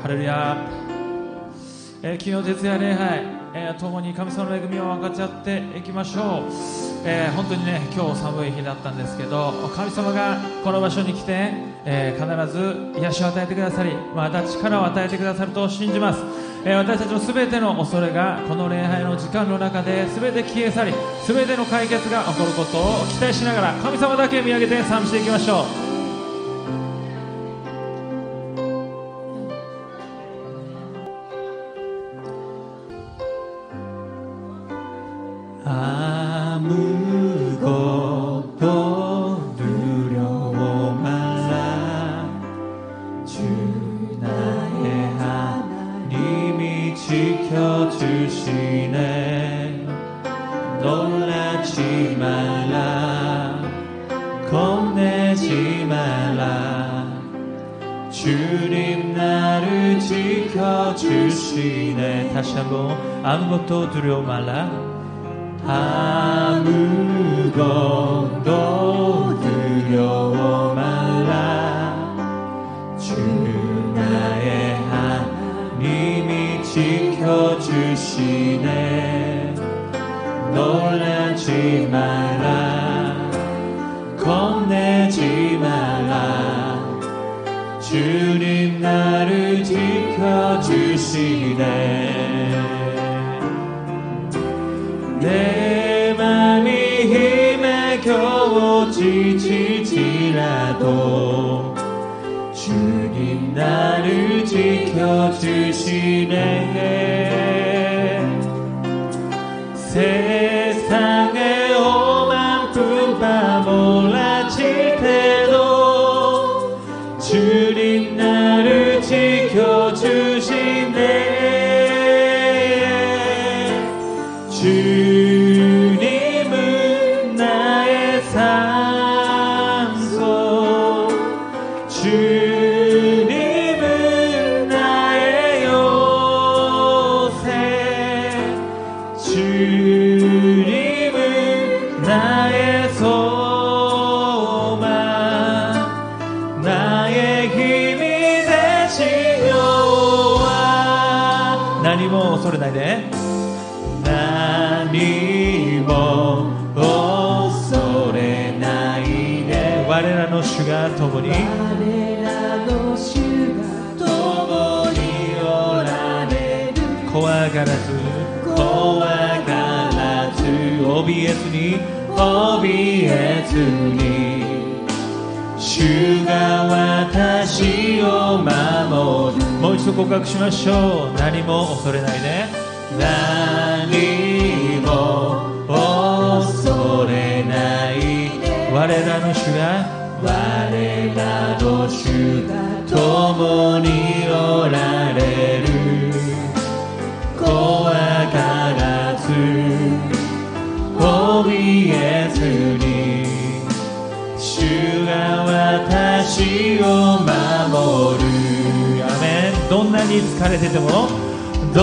ハレルヤ。昨日徹夜礼拝、共に神様の恵みを分かち合っていきましょう。本当にね、今日寒い日だったんですけど、神様がこの場所に来て、必ず癒しを与えてくださり、また力を与えてくださると信じます。私たちのすべての恐れがこの礼拝の時間の中で全て消え去り、全ての解決が起こることを期待しながら、神様だけ見上げて賛美していきましょう。다시 한번 아무것도 두려워 말라. 아무것도 두려워 말라. 주 나의 하나님이 지켜주시네. 놀라지 말라. 겁내지 말라. 주님 나를 지켜주시네. 내 맘이 힘에 겨워 지칠지라도 주님 나를 지켜주시네. 세상에 오만 푼바 몰라칠 때도 주님 나를 지켜주시네. 주님은 나의 산소, 주님은 나의 요새, 주님은 나의 소망, 나의 힘이 되신 여호와.何も恐れないで。何も恐れないで。我らの主が共におられる。怖がらず怯えずに主が私を守る。もう一度告白しましょう。何も恐れないで。何も恐れないで。我らの主が共におられる。怖がらず怯えずに主が私を守る。アメン。どんなに疲れてても、ど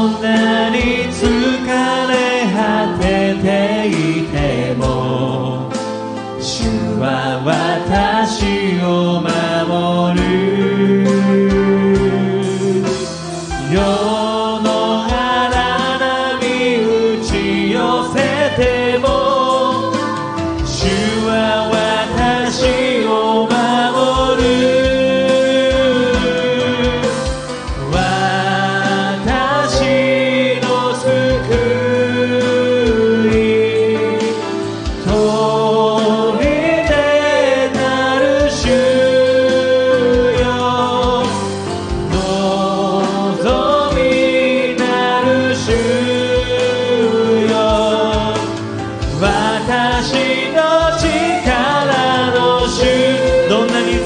んなに疲れ果てていても、主は私を守る。世の荒波打ち寄せても、主は私を守る。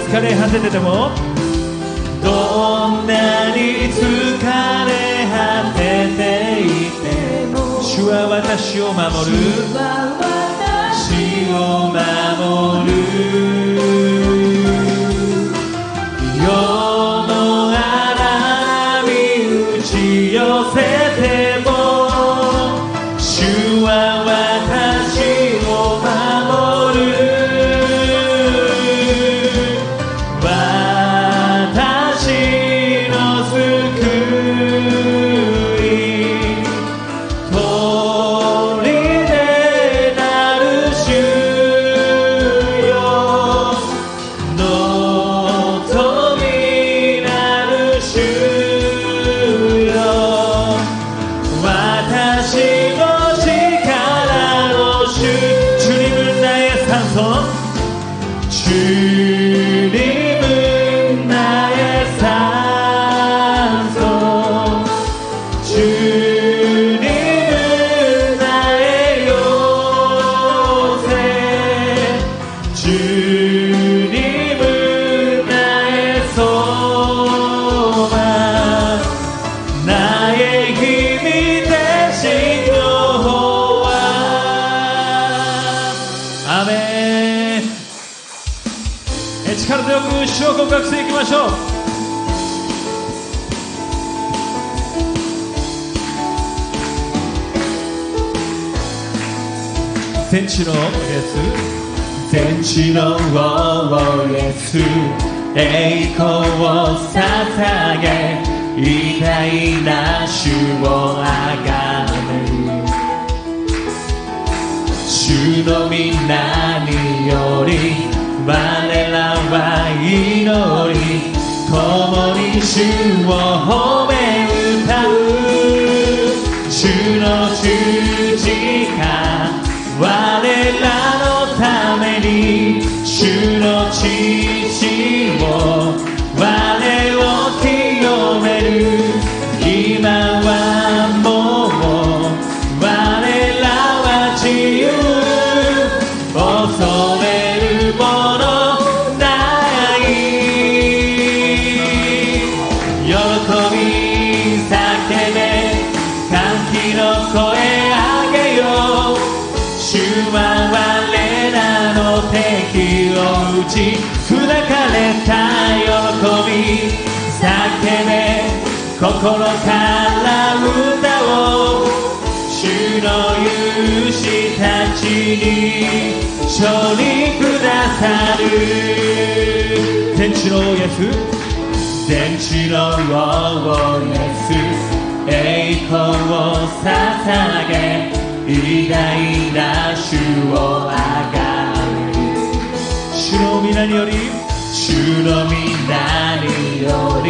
疲れ果ててても、どんなに疲れ果てていても、主は私を守る。主を守る。世の荒波打ち寄せても、主は私を守る。私の救主を告白していきましょう。天地のイエス、天地のイエス、栄光を捧げ、偉大な主をあがめる。主の皆により我らは祈り、共に主を褒め歌う。主の十字架、我らのために主の父を我を清める。今はもう我らは自由、恐れるものない。喜び叫べ、歓喜の声上げよう。主は我らの敵を打ち砕かれた。喜び叫べ、心から歌おう。主の勇士たちに勝利くださる。天地のイエス、天地のイエス、栄光を捧げ、偉大な主をあがめる。主の皆により、主の皆により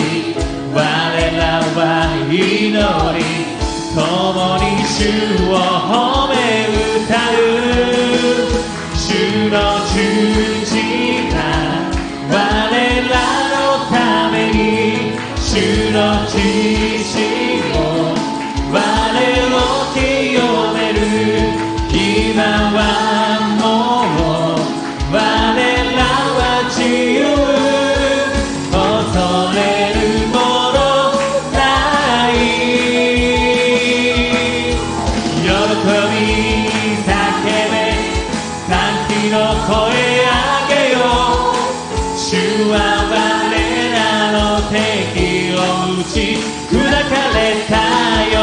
我らは祈り、共に主を褒め歌う。主の十字架、我らのために主の父を我を清める。今はもう我らは自由、恐れるものない。喜び叫べ、歓喜の声上げよう。主は我らの敵を打ち砕かれた。喜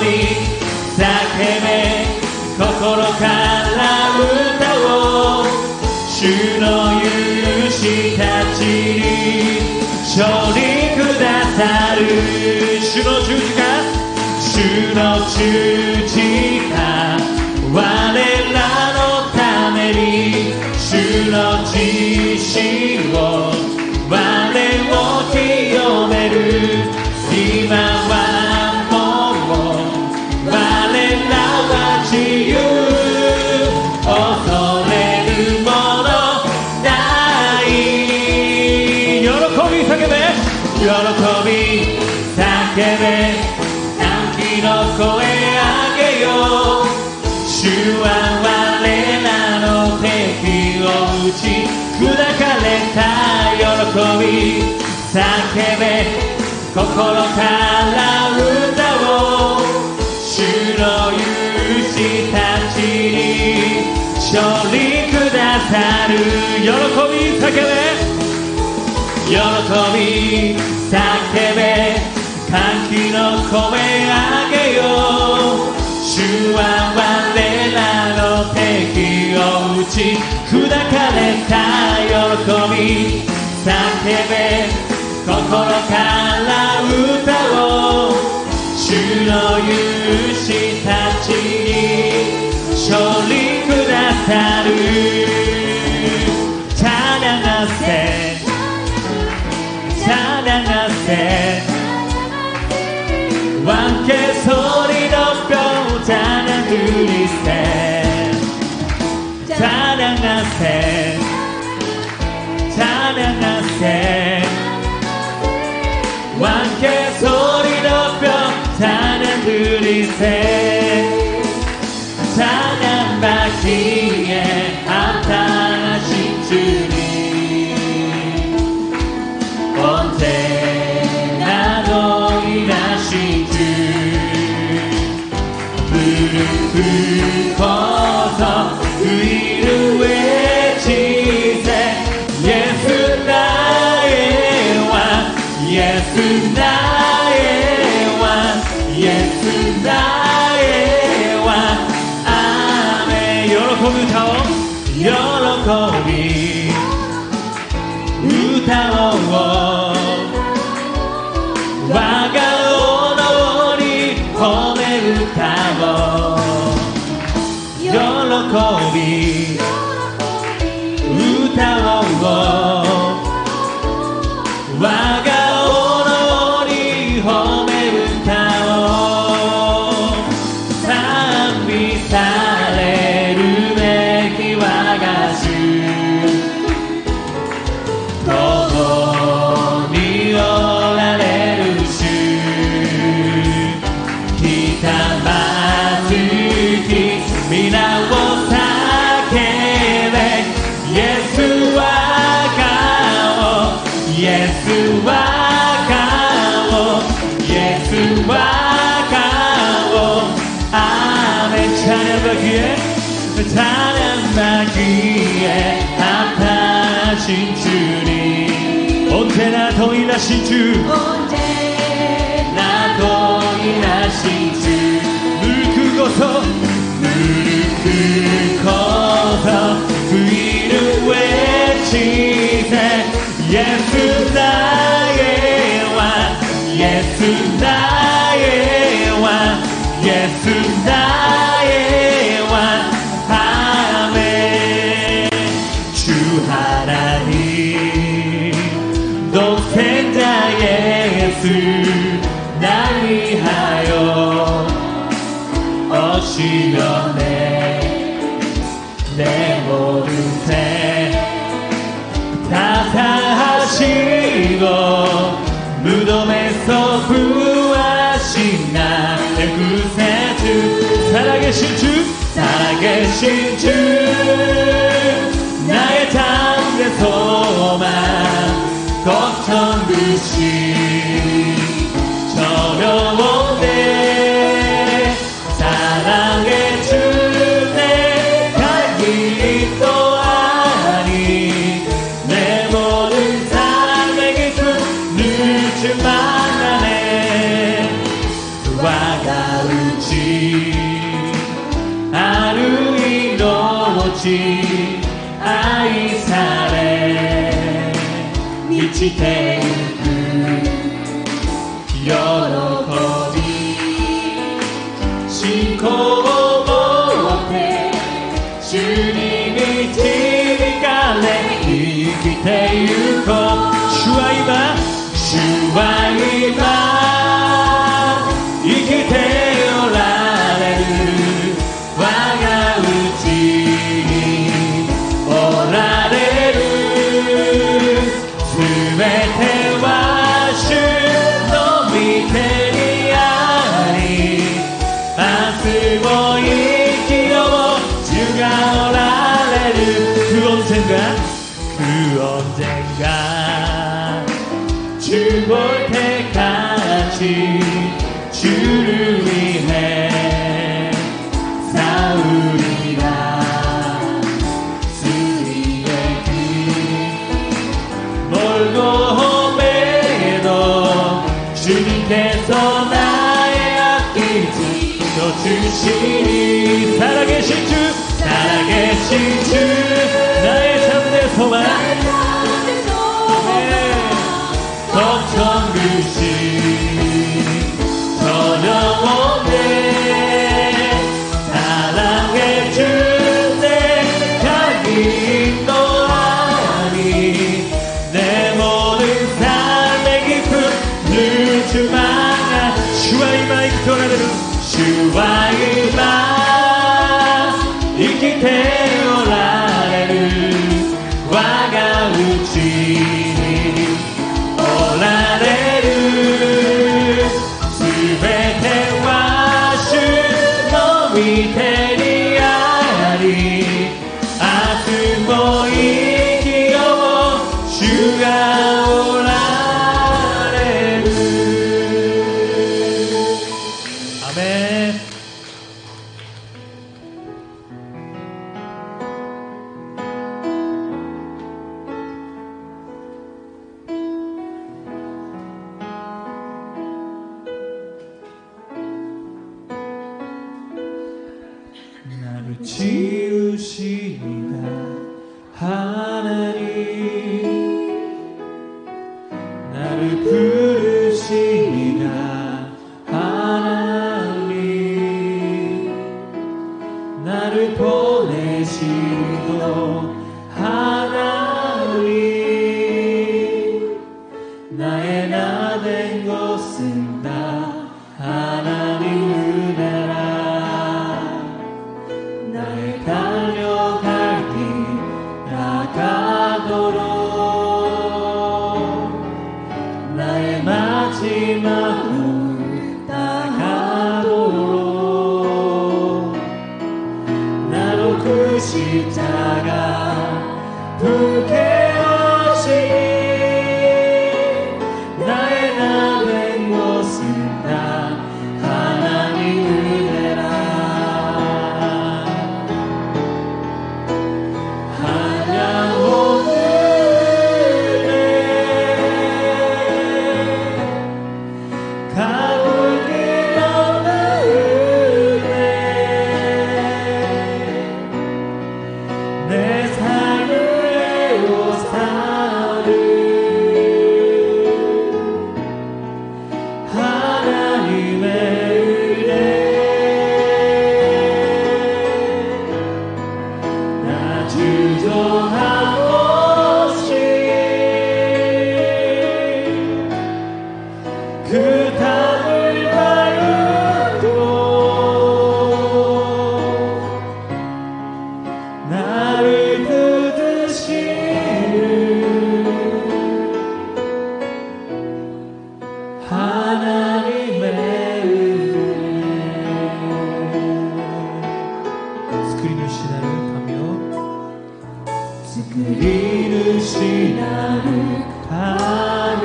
び叫べ、心から歌おう。主の勇士たちに勝利くださる。主の十字架、主の十字架、我らのために主の血潮我を清める。今はもう我らは自由、恐れるものない。喜び叫べ、喜び叫べ、歓喜の声上げよう。主は我らの敵を打ち砕かれた。喜び叫べ、心から歌おう。主の勇士たちに勝利くださる。喜び叫べ、喜び叫べ、歓喜の声上げよう。主は我らの敵を打ち砕かれた。喜び叫べ、心から歌おう。主の勇士たちに勝利くださる。찬양하세 찬양하세 왕께 소리 높여 찬양 드리세. 찬양하세 찬양하세 왕께 소리 높여 찬양 드리세. 찬양받기에 합당하신 주님, 언제나 동일하신 주. 무릎을 꿇어서 그 이름 외치세. 예수 나의 歌おう喜び歌おう我が王のに褒め歌おう喜び歌おう我が王のに褒め歌おう賛美されるべき我が主共におられる主ひたまずき皆を叫べイエスは顔イエスは顔イエスは顔アメチャネバキエタネマキエアタシンチュリオンテナトイナシンチュオンテナトイナシンチュ抜くごと抜くことフィルウェッジでイエスだけはイエスだけはイエスだけはアメ主하나님 독생자 예수 날 위하여 오시며 내 모든 죄 다 사하시고 무덤에서 구하신 나의 구세주 살아계신 주 살아계신 주 나의 담대 소망 걱정 그시 저려온데 사랑의 주내 갈 길이 또 아니 내 모든 삶의 기쁨 늘 주만 안에 와가 우치 하루 이로치愛され満ちてゆく喜び信仰を持って主に導かれ生きてゆこう主は今生きておられる我がうちにおられるすべては主の御手にあり明日も生きよう主がおられる그 언젠가 주 볼 때까지 주를 위해 싸우리라 주님의 길 멀고 매도 주님께서 나의 앞길을 펴주시니 살아계신 주 나의 참된 소망 걱정 그시 저녁오네 사랑해 주내 가긴 너아니 내 모든 삶의 기쁨 늘 주만 주와 이마 이끌어내는 주와 이마生きておられる我がうちにおられるすべては主の御手にあり明日も生きよう主がおられるアメン治癒 부르시니라 하나님 나를 부르시니라 하나님 나를 보내시고 하나님 나의 나 된 것은 다 하나님 은혜라 나의 달려갈 길 나가도록 나의 마지막으로 다가도록 나로 그 십자가 불게 하시니 나의 나 된 것은 다 하나님 은혜라 하나님 은혜 가볼 길 없는 은혜 내 삶을 애워싸는 하나님의 은혜 나 주저한 것이 그 담을 밟고 나를 붙드시는 하나님의 은혜 스크린을 시나를 가며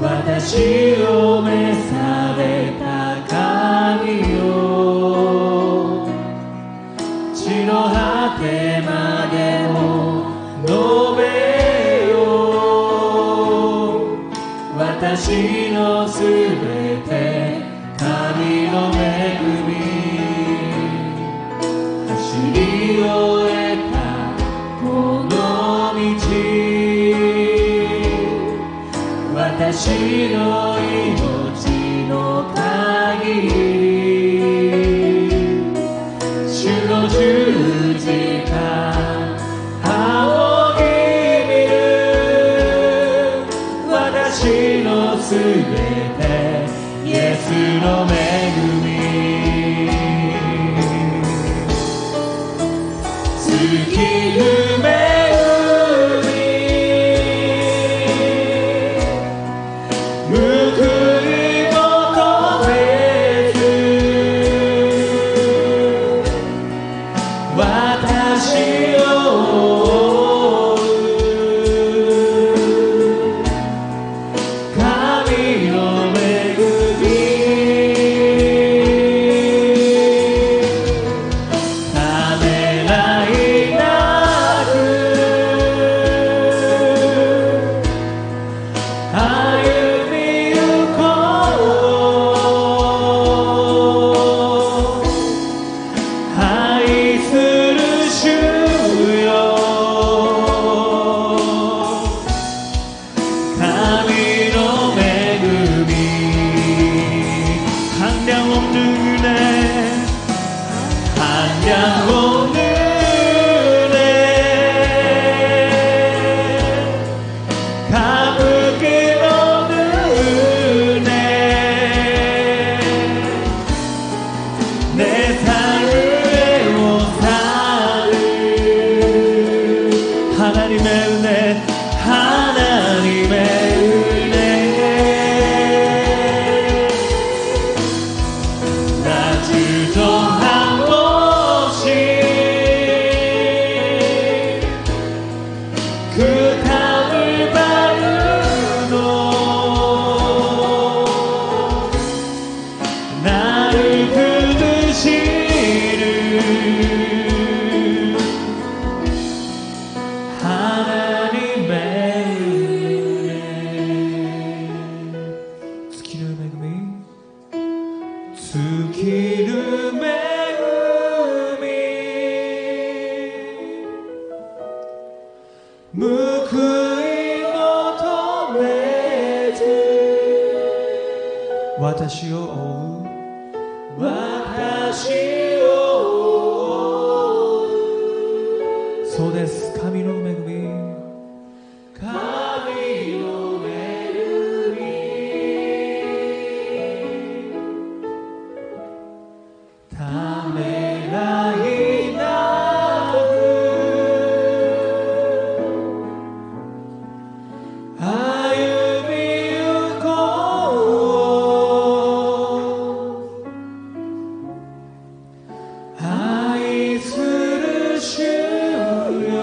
私を召された神よ地の果てまでも述べよ私のすべて神の恵み走り終えたこの道私の命の限り主の十字架仰ぎ見る私のすべてイエスの恵み尽きる恵尽きる恵私を追うそうです。神の恵みためらいなく歩みゆこう愛する主よ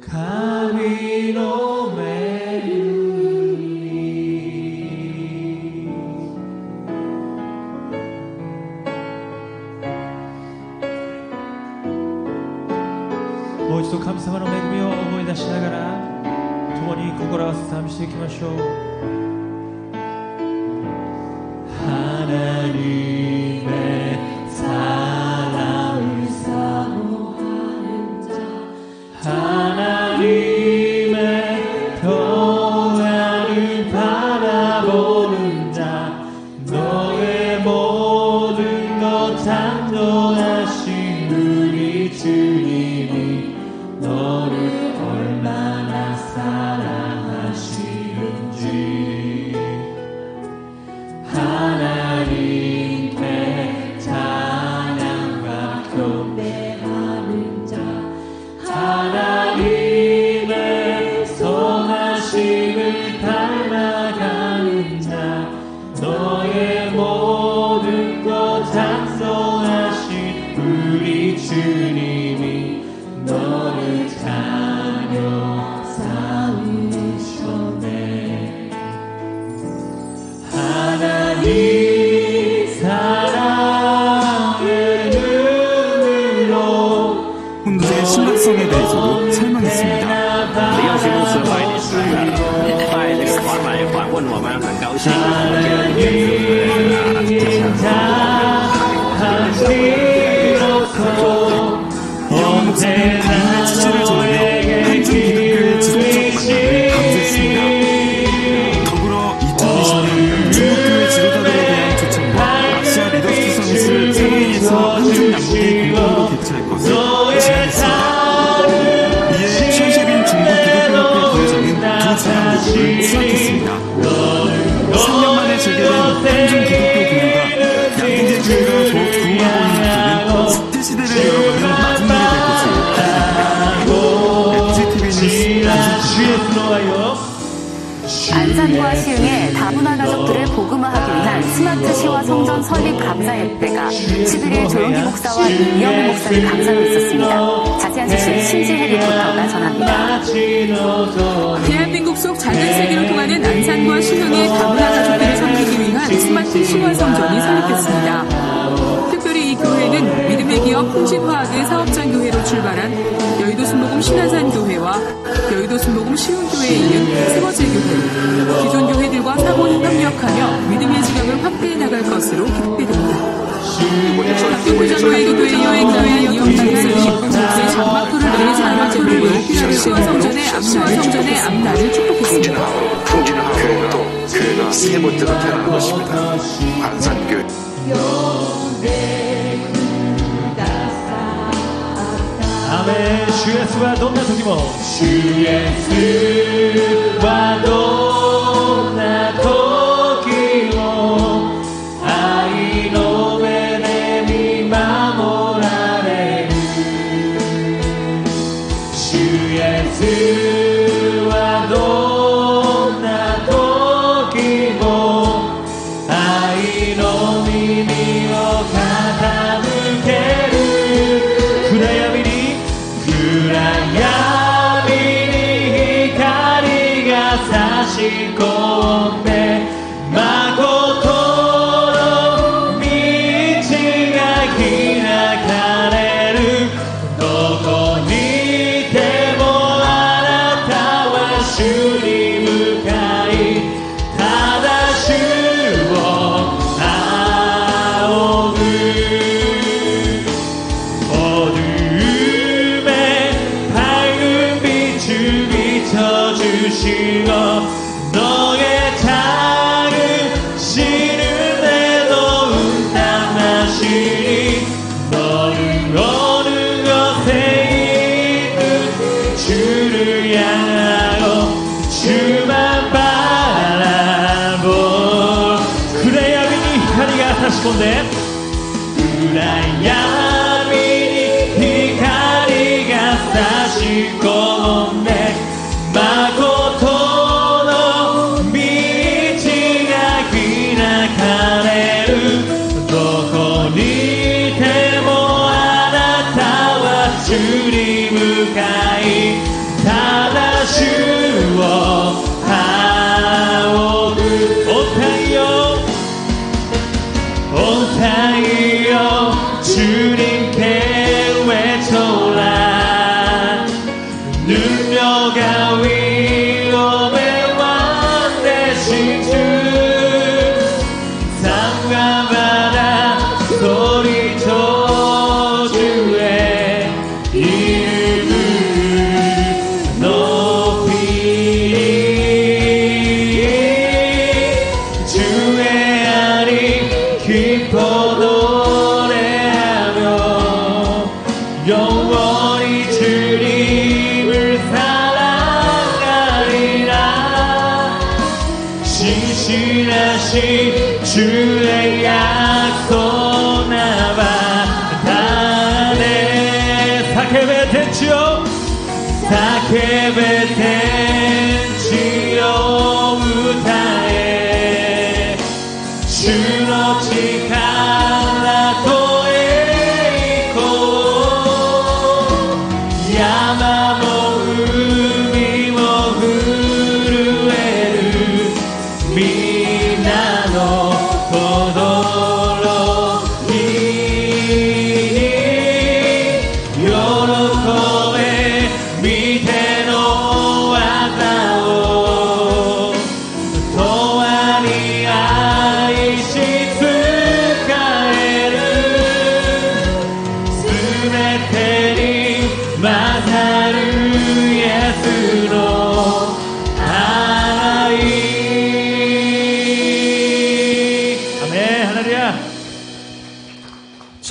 神の恵みもう一度神様の恵みを思い出しながら共に心合わせ賛美していきましょう。하나님의 사랑을 사모하는 자 하나님의 평안을 바라보는 자 너의 모든 것 창조하신 우리 주님이 너를 얼마나 사랑하시는지 하나님께 찬양과 경배하는 자 하나님의 선하심을 닮아가는 자 너의 모든 것 찬송하신 우리 주님이 너를 자녀 삼으셨네. 하나님 사랑의 눈으로 혼두의 신박성에 대해서도 설명했습니다. 李耀先公司欢迎你参与拜这个访问我们很高兴。 이영목사는 강인의 취지를 전하며 한중 기독교의 지속적 발전을 강조했습니다. 더불어 2020년 중국교회 지도자들에 대한 초청과 아시아 리더십 서밋을 상해에서 한중 양국이 공동으로 개최할 것을 제안했습니다. 이에 션셰빈 중국 기독교협회 부회장은 두 제안 요구를 수락했습니다. 3년 만에 재개된 한중 기독교 교류가 양국의 교회가 더욱 좋아하고 있는 것은 시대를 열어가는 마지막이 될 것으로 기대됩니다. FGTV 뉴스 안산과 시흥의 다문화 가족들을 복음화하기 위한 스마트 시와 성전 설립 감사예배가 11일 조용기 목사와 이영우 목사를 감사로 있었습니다. 자세한 소식 신지혜 리포터가 전합니다. 대한민국 속 작은 세계로 통하는 안산과 시흥의 다문화 가족들을 섬기기 위한 스마트 시와 성전이 설립됐습니다. 특별히 이 교회는 믿음의 기업 풍신화학의 사업장 교회로 출발한 여의도 순복음 신안산교회와 여의도 순복음 시흥교회에 이은 세 번째 교회, 기존 교회들과 상호 협력하며 믿음의 지경을 확대해 나갈 것으로 기대됩니다. 박동구전교회 교회 여행교회 이영준 목사님, 목사의 장막도를 내리지 않을 제로 시와 성전의 앞날을 축복했습니다. 풍진화교회도 교회가 세 번째로 태어난 것입니다. 안산교회. 아멘. 주 예수와 돕는 소기모 주 예수와 돕는 소기모愛の目で見守られる主イエスはどんな時も愛の耳を傾ける暗闇に光が差しし込んで暗闇に光が差し込んで誠の道が開かれるどこにいてもあなたは主に向かいただ主を仰ぐお太陽お太陽주님께 외쳐라 능력과 위엄의 왕 되신 주 산과 바다 소리쳐 주의 이름을 높이리 주의 안이 기뻐 영원히 주님을 사랑하리라 신실하신 주의 약속 나바다네 사케베텐치요 사케베텐치요 우타에 주노치 갈라도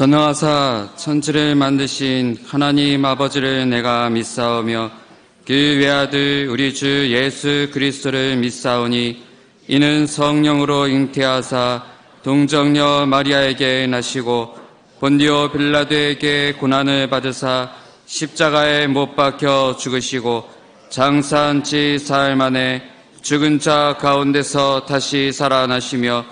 전능하사 천지를 만드신 하나님 아버지를 내가 믿사오며 그 외아들 우리 주 예수 그리스도를 믿사오니 이는 성령으로 잉태하사 동정녀 마리아에게 나시고 본디오 빌라도에게 고난을 받으사 십자가에 못 박혀 죽으시고 장사한 지 사흘 만에 죽은 자 가운데서 다시 살아나시며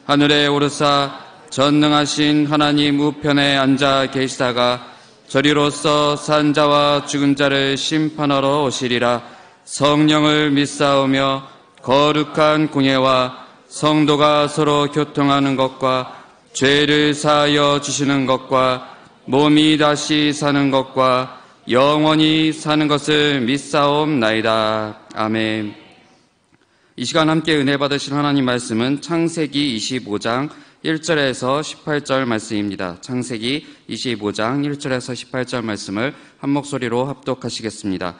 하늘에 오르사 전능하신 하나님 우편에 앉아 계시다가 저리로서 산 자와 죽은 자를 심판하러 오시리라. 성령을 믿사오며 거룩한 공예와 성도가 서로 교통하는 것과 죄를 사하여 주시는 것과 몸이 다시 사는 것과 영원히 사는 것을 믿사옵나이다. 아멘. 이 시간 함께 은혜 받으실 하나님 말씀은 창세기 25장 1절에서 18절 말씀입니다. 창세기 25장 1절에서 18절 말씀을 한 목소리로 합독하시겠습니다.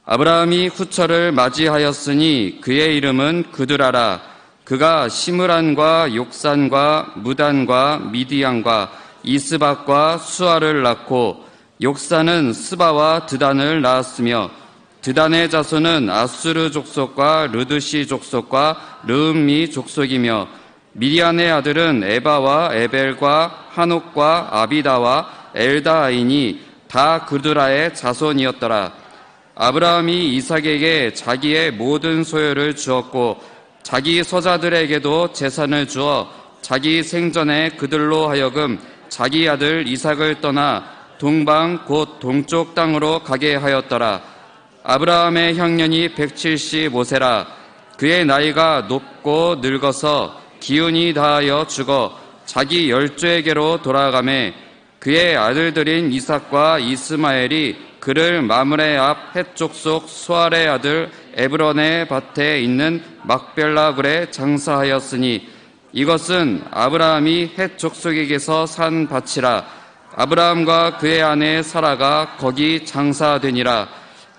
아브라함이 후처를 맞이하였으니 그의 이름은 그드라라. 그가 시므란과 욕산과 무단과 미디안과 이스박과 수아를 낳고 욕산은 스바와 드단을 낳았으며 드단의 자손은 아수르 족속과 르드시 족속과 르음미 족속이며 미디안의 아들은 에바와 에벨과 한옥과 아비다와 엘다아이니 다 그드라의 자손이었더라. 아브라함이 이삭에게 자기의 모든 소유를 주었고 자기 서자들에게도 재산을 주어 자기 생전에 그들로 하여금 자기 아들 이삭을 떠나 동방 곧 동쪽 땅으로 가게 하였더라. 아브라함의 형년이 175세라. 그의 나이가 높고 늙어서 기운이 다하여 죽어 자기 열조에게로 돌아가매 그의 아들들인 이삭과 이스마엘이 그를 마므레 앞 헷족속 수알의 아들 에브론의 밭에 있는 막벨라 굴에 장사하였으니 이것은 아브라함이 헷족속에게서 산 밭이라. 아브라함과 그의 아내 사라가 거기 장사되니라.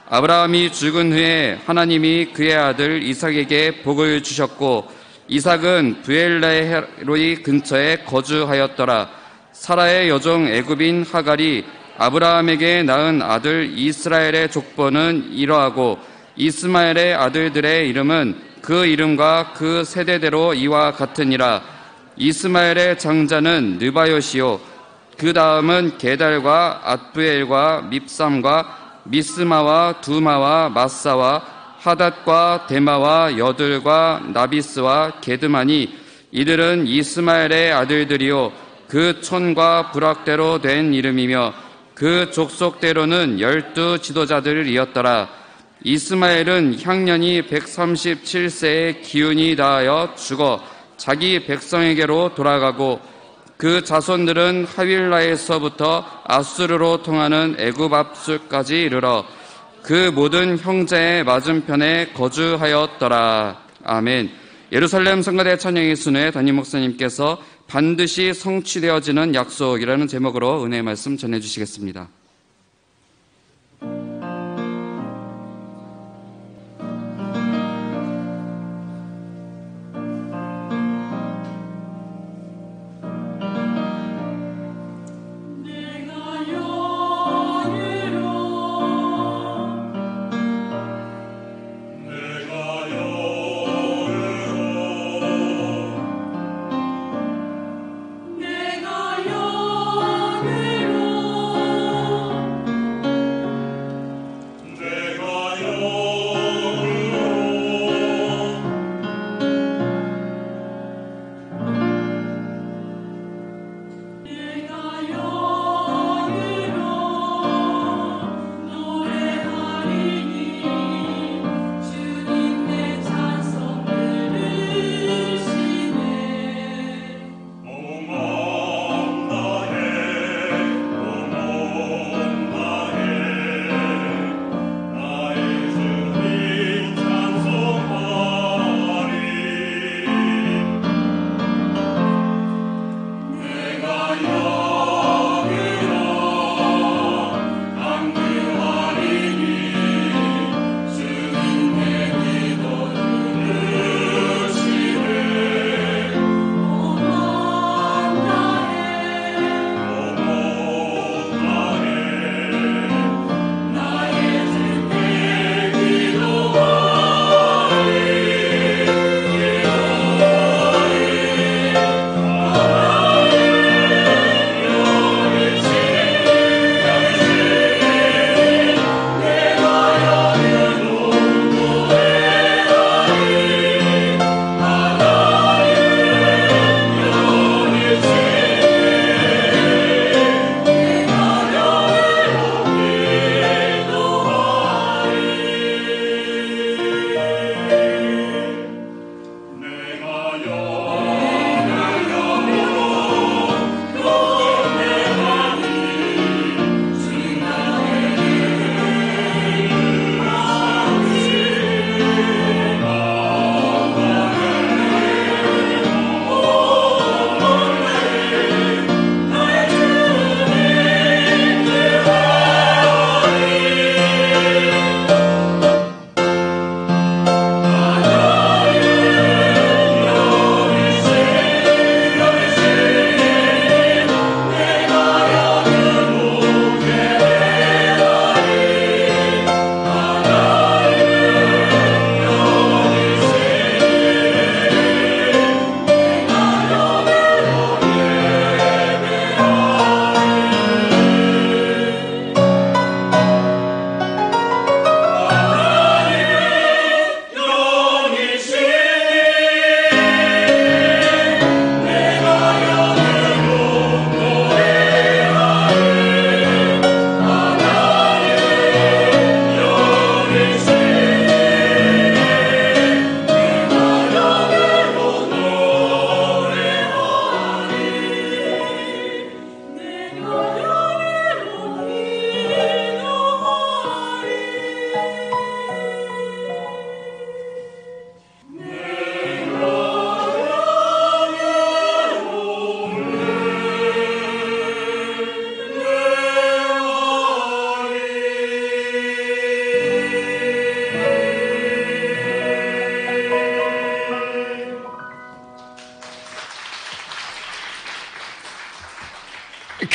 아브라함이 죽은 후에 하나님이 그의 아들 이삭에게 복을 주셨고 이삭은 브엘레로이 근처에 거주하였더라. 사라의 여종 애굽인 하갈이 아브라함에게 낳은 아들 이스라엘의 족보는 이러하고 이스마엘의 아들들의 이름은 그 이름과 그 세대대로 이와 같으니라. 이스마엘의 장자는 느바요시요 그 다음은 게달과 앗부엘과 밉삼과 미스마와 두마와 마사와 하닷과 데마와 여들과 나비스와 게드마니 이들은 이스마엘의 아들들이요 그 촌과 부락대로 된 이름이며 그 족속대로는 12 지도자들이었더라. 이스마엘은 향년이 137세에 기운이 다하여 죽어 자기 백성에게로 돌아가고 그 자손들은 하윌라에서부터 아수르로 통하는 애굽 앞술까지 이르러 그 모든 형제의 맞은편에 거주하였더라. 아멘. 예루살렘 성가대 찬양의 순회 담임 목사님께서 반드시 성취되어지는 약속이라는 제목으로 은혜의 말씀 전해주시겠습니다.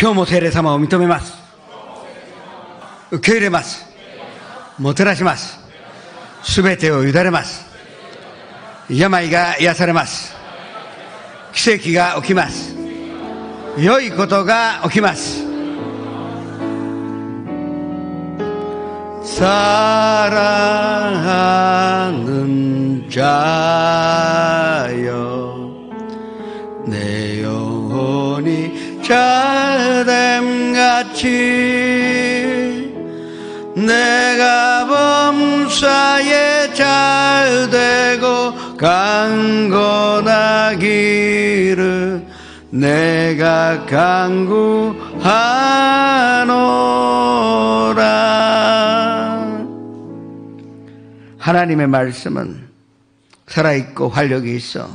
今日も聖霊様を認めます。受け入れます。もてなします。すべてを委ねます。病が癒されます。奇跡が起きます。良いことが起きます。사랑하는 자여 내 영혼이 잘됨같이 내가 범사에 잘되고 강건하기를 내가 간구하노라. 하나님의 말씀은 살아있고 활력이 있어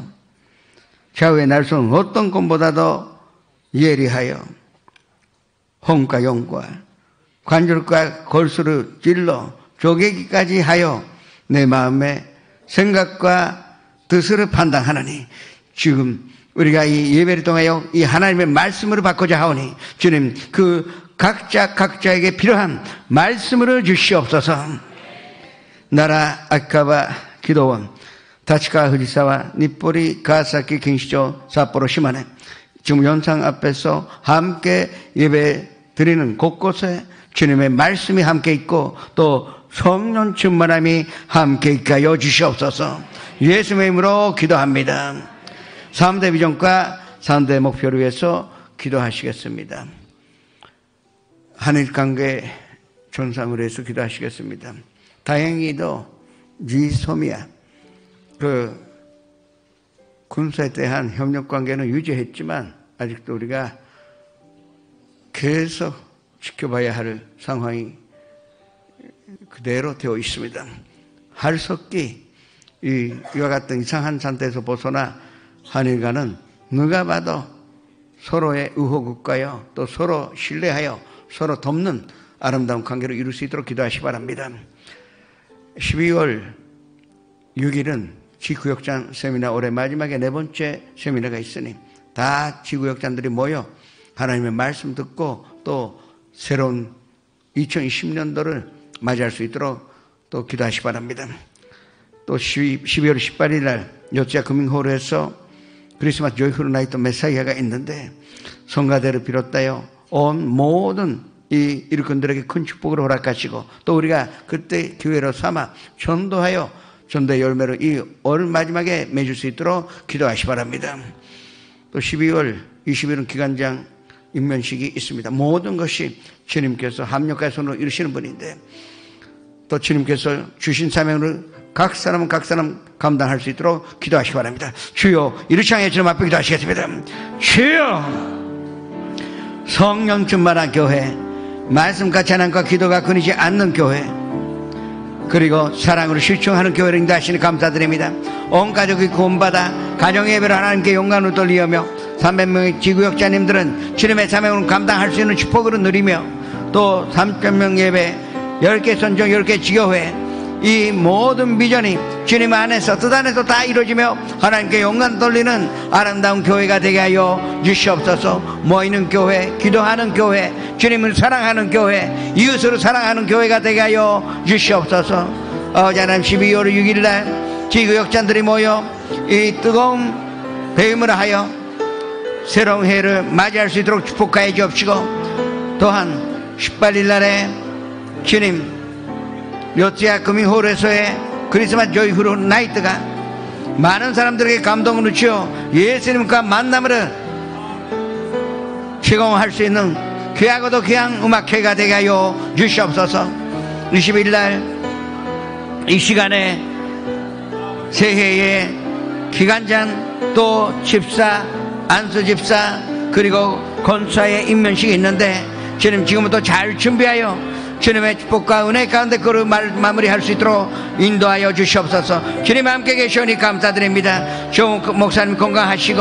좌우의 날선 어떤 것보다도 예리하여 혼과 영과 관절과 골수를 찔러 쪼개기까지 하여 내 마음의 생각과 뜻을 판단하느니 지금 우리가 이 예배를 통하여 이 하나님의 말씀으로 바꾸자 하오니 주님 그 각자에게 필요한 말씀을 주시옵소서. 나라 아카바 기도원 다치카 후지사와 니포리 가사키 긴시조 사포로 시마네 지금 연상 앞에서 함께 예배 드리는 곳곳에 주님의 말씀이 함께 있고 또 성령 충만함이 함께 있게 하여 주시옵소서. 예수님의 이름으로 기도합니다. 3대 비전과 3대 목표를 위해서 기도하시겠습니다. 한일관계 전상을 위해서 기도하시겠습니다. 다행히도 지소미아 그 군사에 대한 협력관계는 유지했지만 아직도 우리가 계속 지켜봐야 할 상황이 그대로 되어 있습니다. 할석기 이와 같은 이상한 상태에서 벗어나 한일 간은 누가 봐도 서로의 의호국가여 또 서로 신뢰하여 서로 돕는 아름다운 관계를 이룰 수 있도록 기도하시기 바랍니다. 12월 6일은 지구역장 세미나 올해 마지막에 4번째 세미나가 있으니 다 지구역장들이 모여 하나님의 말씀 듣고 또 새로운 2020년도를 맞이할 수 있도록 또 기도하시기 바랍니다. 또 12월 18일 날 요tsi아 금융홀에서 크리스마스 조이풀 나이트 메사이아가 있는데 성가대를 비롯하여 온 모든 이 일꾼들에게 큰 축복을 허락하시고 또 우리가 그때 기회로 삼아 전도하여 전도의 열매를 이 올 마지막에 맺을 수 있도록 기도하시기 바랍니다. 또 12월 20일은 기관장 임면식이 있습니다. 모든 것이 주님께서 합력하여 손으로 이루시는 분인데 또 주님께서 주신 사명을 각 사람은 각 사람 감당할 수 있도록 기도하시기 바랍니다. 주여 이르시 향해 주님 앞에 기도하시겠습니다. 주여 성령 충만한 교회 말씀과 찬양과 기도가 끊이지 않는 교회 그리고 사랑으로 실종하는 교회를 인도하시니 감사드립니다. 온 가족이 구원받아 가정의 예배를 하나님께 영광을 돌리며 300명의 지구역자님들은 주님의 사명을 감당할 수 있는 축복으로 누리며 또 3,000명 예배 10개 선정 10개 지교회 이 모든 비전이 주님 안에서 뜻 안에서 다 이루어지며 하나님께 영광 돌리는 아름다운 교회가 되게 하여 주시옵소서. 모이는 교회 기도하는 교회 주님을 사랑하는 교회 이웃을 사랑하는 교회가 되게 하여 주시옵소서. 어제는 12월 6일날 지구역자들이 모여 이 뜨거운 배움을 하여 새로운 해를 맞이할 수 있도록 축복하여 주옵시고 또한 18일날에 주님 요tsi아 금융홀에서의 크리스마스 조이풀 나이트가 많은 사람들에게 감동을 주어 예수님과 만남을 제공할 수 있는 귀하고도 귀한 음악회가 되게 하여 주시옵소서. 20일날 이 시간에 새해의 기관장 또 집사 안수 집사 그리고 권사의 임면식이 있는데 주님 지금부터 잘 준비하여 주님의 축복과 은혜 가운데 그를 마무리할 수 있도록 인도하여 주시옵소서. 주님 함께 계시오니 감사드립니다. 조 목사님 건강하시고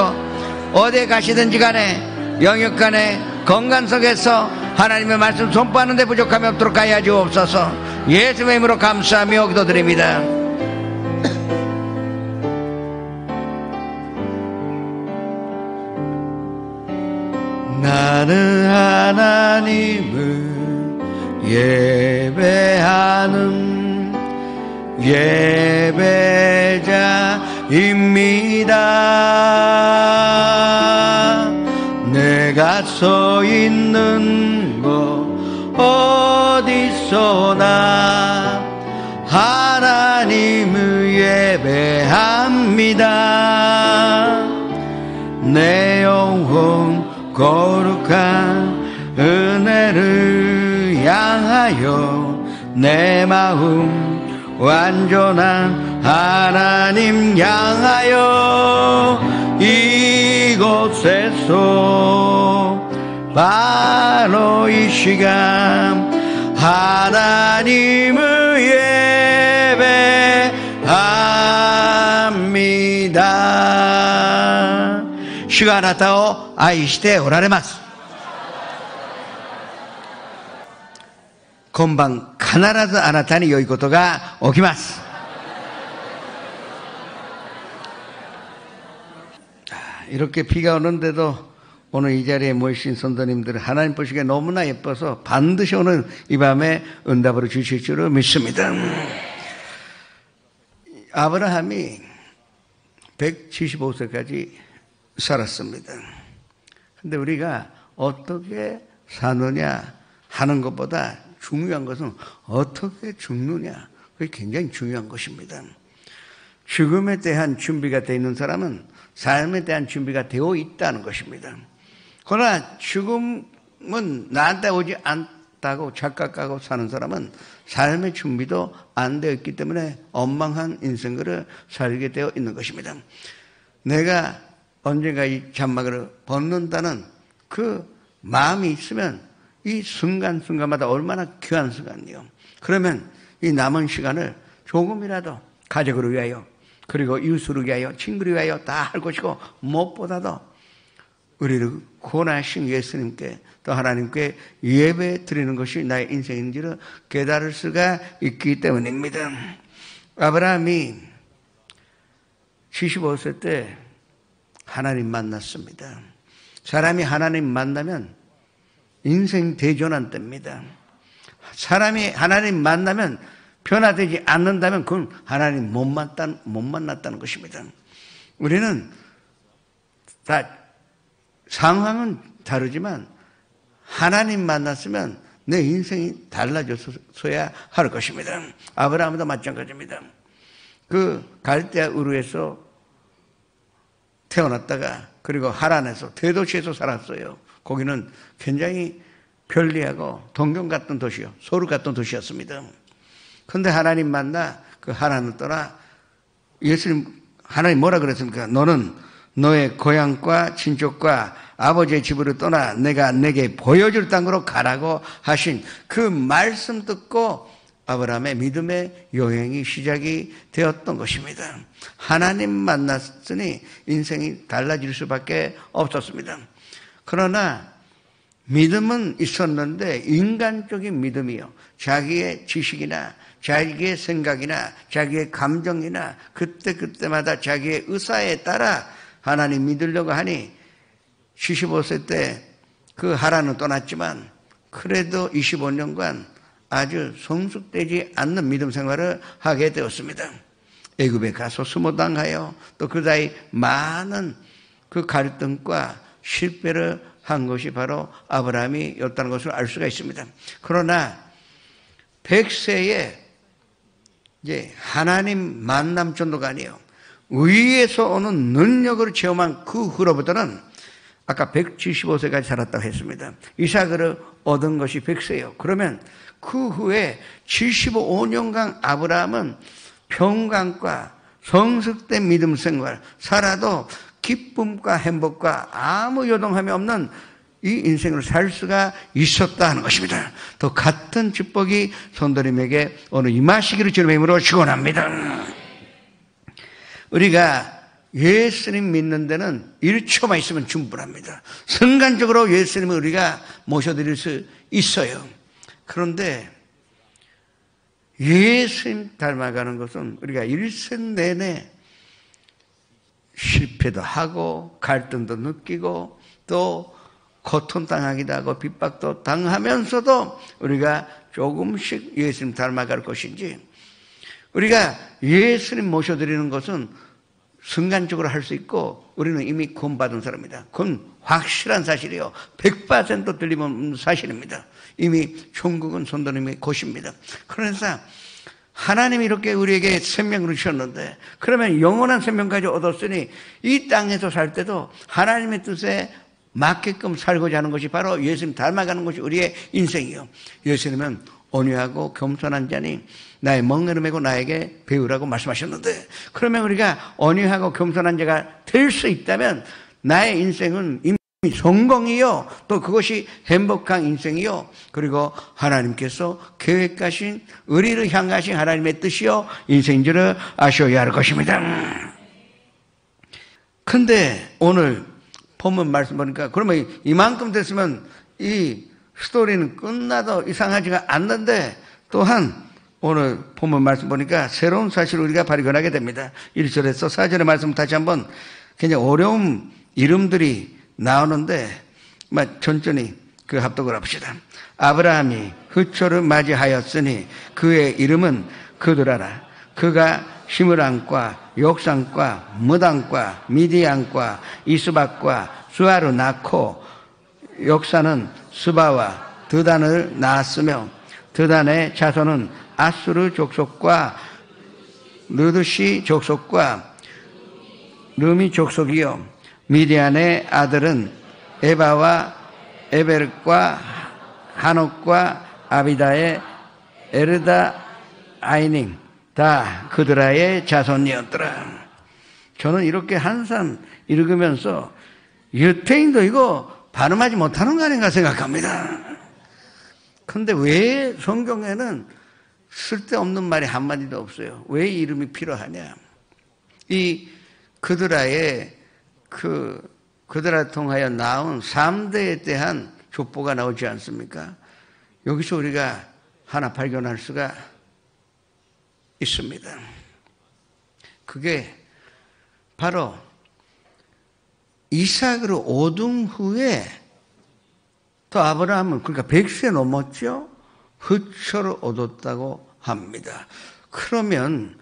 어디에 가시든지 간에 영역 간에 건강 속에서 하나님의 말씀 선포하는 데 부족함이 없도록 하여 주옵소서. 예수의 이름으로 감사하며 기도드립니다. 나는 하나님을 예배하는 예배자입니다. 서 있는 곳 어디서나 하나님을 예배합니다. 내 영혼 거룩한 은혜를 향하여 내 마음 완전한 하나님 향하여 이곳에서 바로 이 시간 하나님을 예배합니다. 주가あなたを愛しておられます。今晩必ずあなたに良いことが起きます。이렇게 비가 오는데도 오늘 이 자리에 모이신 성도님들 하나님 보시기에 너무나 예뻐서 반드시 오늘 이 밤에 응답으로 주실 줄을 믿습니다. 아브라함이 175세까지 살았습니다. 근데 우리가 어떻게 사느냐 하는 것보다 중요한 것은 어떻게 죽느냐. 그게 굉장히 중요한 것입니다. 죽음에 대한 준비가 되어 있는 사람은 삶에 대한 준비가 되어 있다는 것입니다. 그러나 죽음은 나한테 오지 않다고 착각하고 사는 사람은 삶의 준비도 안 되어 있기 때문에 엉망한 인생을 살게 되어 있는 것입니다. 내가 언젠가 이 잔막을 벗는다는 그 마음이 있으면 이 순간순간마다 얼마나 귀한 순간이요. 그러면 이 남은 시간을 조금이라도 가족을 위하여 그리고 이웃을 위하여 친구를 위하여 다 할 것이고 무엇보다도 우리를 구원하신 예수님께 또 하나님께 예배 드리는 것이 나의 인생인지를 깨달을 수가 있기 때문입니다. 아브라함이 75세 때 하나님 만났습니다. 사람이 하나님 만나면 인생 대전환 때입니다. 사람이 하나님 만나면 변화되지 않는다면 그건 하나님 못 만났다는 것입니다. 우리는 다 상황은 다르지만 하나님 만났으면 내 인생이 달라졌어야 할 것입니다. 아브라함도 마찬가지입니다. 그 갈대아 우르에서 태어났다가 그리고 하란에서 대도시에서 살았어요. 거기는 굉장히 편리하고 동경 같은 도시요, 소르 같은 도시였습니다. 그런데 하나님 만나 그 하란을 떠나 예수님 하나님 뭐라 그랬습니까? 너는 너의 고향과 친족과 아버지의 집으로 떠나 내가 내게 보여줄 땅으로 가라고 하신 그 말씀 듣고 아브라함의 믿음의 여행이 시작이 되었던 것입니다. 하나님 만났으니 인생이 달라질 수밖에 없었습니다. 그러나 믿음은 있었는데 인간적인 믿음이요. 자기의 지식이나 자기의 생각이나 자기의 감정이나 그때마다 자기의 의사에 따라 하나님 믿으려고 하니 75세 때 그 하란을 떠났지만 그래도 25년간 아주 성숙되지 않는 믿음 생활을 하게 되었습니다. 애굽에 가서 수모당하여 또 그 사이 많은 그 갈등과 실패를 한 것이 바로 아브라함이었다는 것을 알 수가 있습니다. 그러나 100세에 이제 하나님 만남 정도가 아니에요. 위에서 오는 능력을 체험한 그 후로부터는 아까 175세까지 살았다고 했습니다. 이삭을 얻은 것이 100세예요. 그러면 그 후에 75년간 아브라함은 평강과 성숙된 믿음 생활 살아도 기쁨과 행복과 아무 요동함이 없는 이 인생을 살 수가 있었다는 것입니다. 또 같은 축복이 성도님에게 오늘 임하시기를 주님의 이름으로 축원합니다. 우리가 예수님 믿는 데는 1초만 있으면 충분합니다. 순간적으로 예수님을 우리가 모셔드릴 수 있어요. 그런데 예수님 닮아가는 것은 우리가 일생 내내 실패도 하고 갈등도 느끼고 또 고통당하기도 하고 핍박도 당하면서도 우리가 조금씩 예수님 닮아갈 것인지 우리가 예수님 모셔드리는 것은 순간적으로 할 수 있고 우리는 이미 구원받은 사람입니다. 그건 확실한 사실이에요. 100% 틀림없는 사실입니다. 이미 천국은 선도님의 곳입니다. 그래서 하나님이 이렇게 우리에게 생명을 주셨는데 그러면 영원한 생명까지 얻었으니 이 땅에서 살 때도 하나님의 뜻에 맞게끔 살고자 하는 것이 바로 예수님 닮아가는 것이 우리의 인생이에요. 예수님은 온유하고 겸손한 자니 나의 멍에를 메고 나에게 배우라고 말씀하셨는데 그러면 우리가 온유하고 겸손한 자가 될 수 있다면 나의 인생은 이미 성공이요 또 그것이 행복한 인생이요 그리고 하나님께서 계획하신 우리를 향하신 하나님의 뜻이요 인생인 줄을 아셔야 할 것입니다. 근데 오늘 본문 말씀 보니까 그러면 이만큼 됐으면 이 스토리는 끝나도 이상하지가 않는데 또한 오늘 본문 말씀 보니까 새로운 사실을 우리가 발견하게 됩니다. 1절에서 4절의 말씀 다시 한번 굉장히 어려운 이름들이 나오는데 천천히 그 합독을 합시다. 아브라함이 흑초를 맞이하였으니 그의 이름은 그드라라. 그가 시므랑과 욕산과 무당과 미디안과 이스박과 수아를 낳고 욕산은 스바와 드단을 낳았으며 드단의 자손은 아수르 족속과 르드시 족속과 르미 족속이요 미디안의 아들은 에바와 에벨과 한옥과 아비다의 에르다 아이닝 다 그드라의 자손이었더라. 저는 이렇게 한산 읽으면서 유태인도 이거 발음하지 못하는 거 아닌가 생각합니다. 그런데 왜 성경에는 쓸데없는 말이 한마디도 없어요? 왜 이름이 필요하냐? 이 그드라의 그드라 통하여 나온 3대에 대한 족보가 나오지 않습니까? 여기서 우리가 하나 발견할 수가 있습니다. 그게 바로 이삭으로 얻은 후에 또 아브라함은 그러니까 100세 넘었죠? 흑초를 얻었다고 합니다. 그러면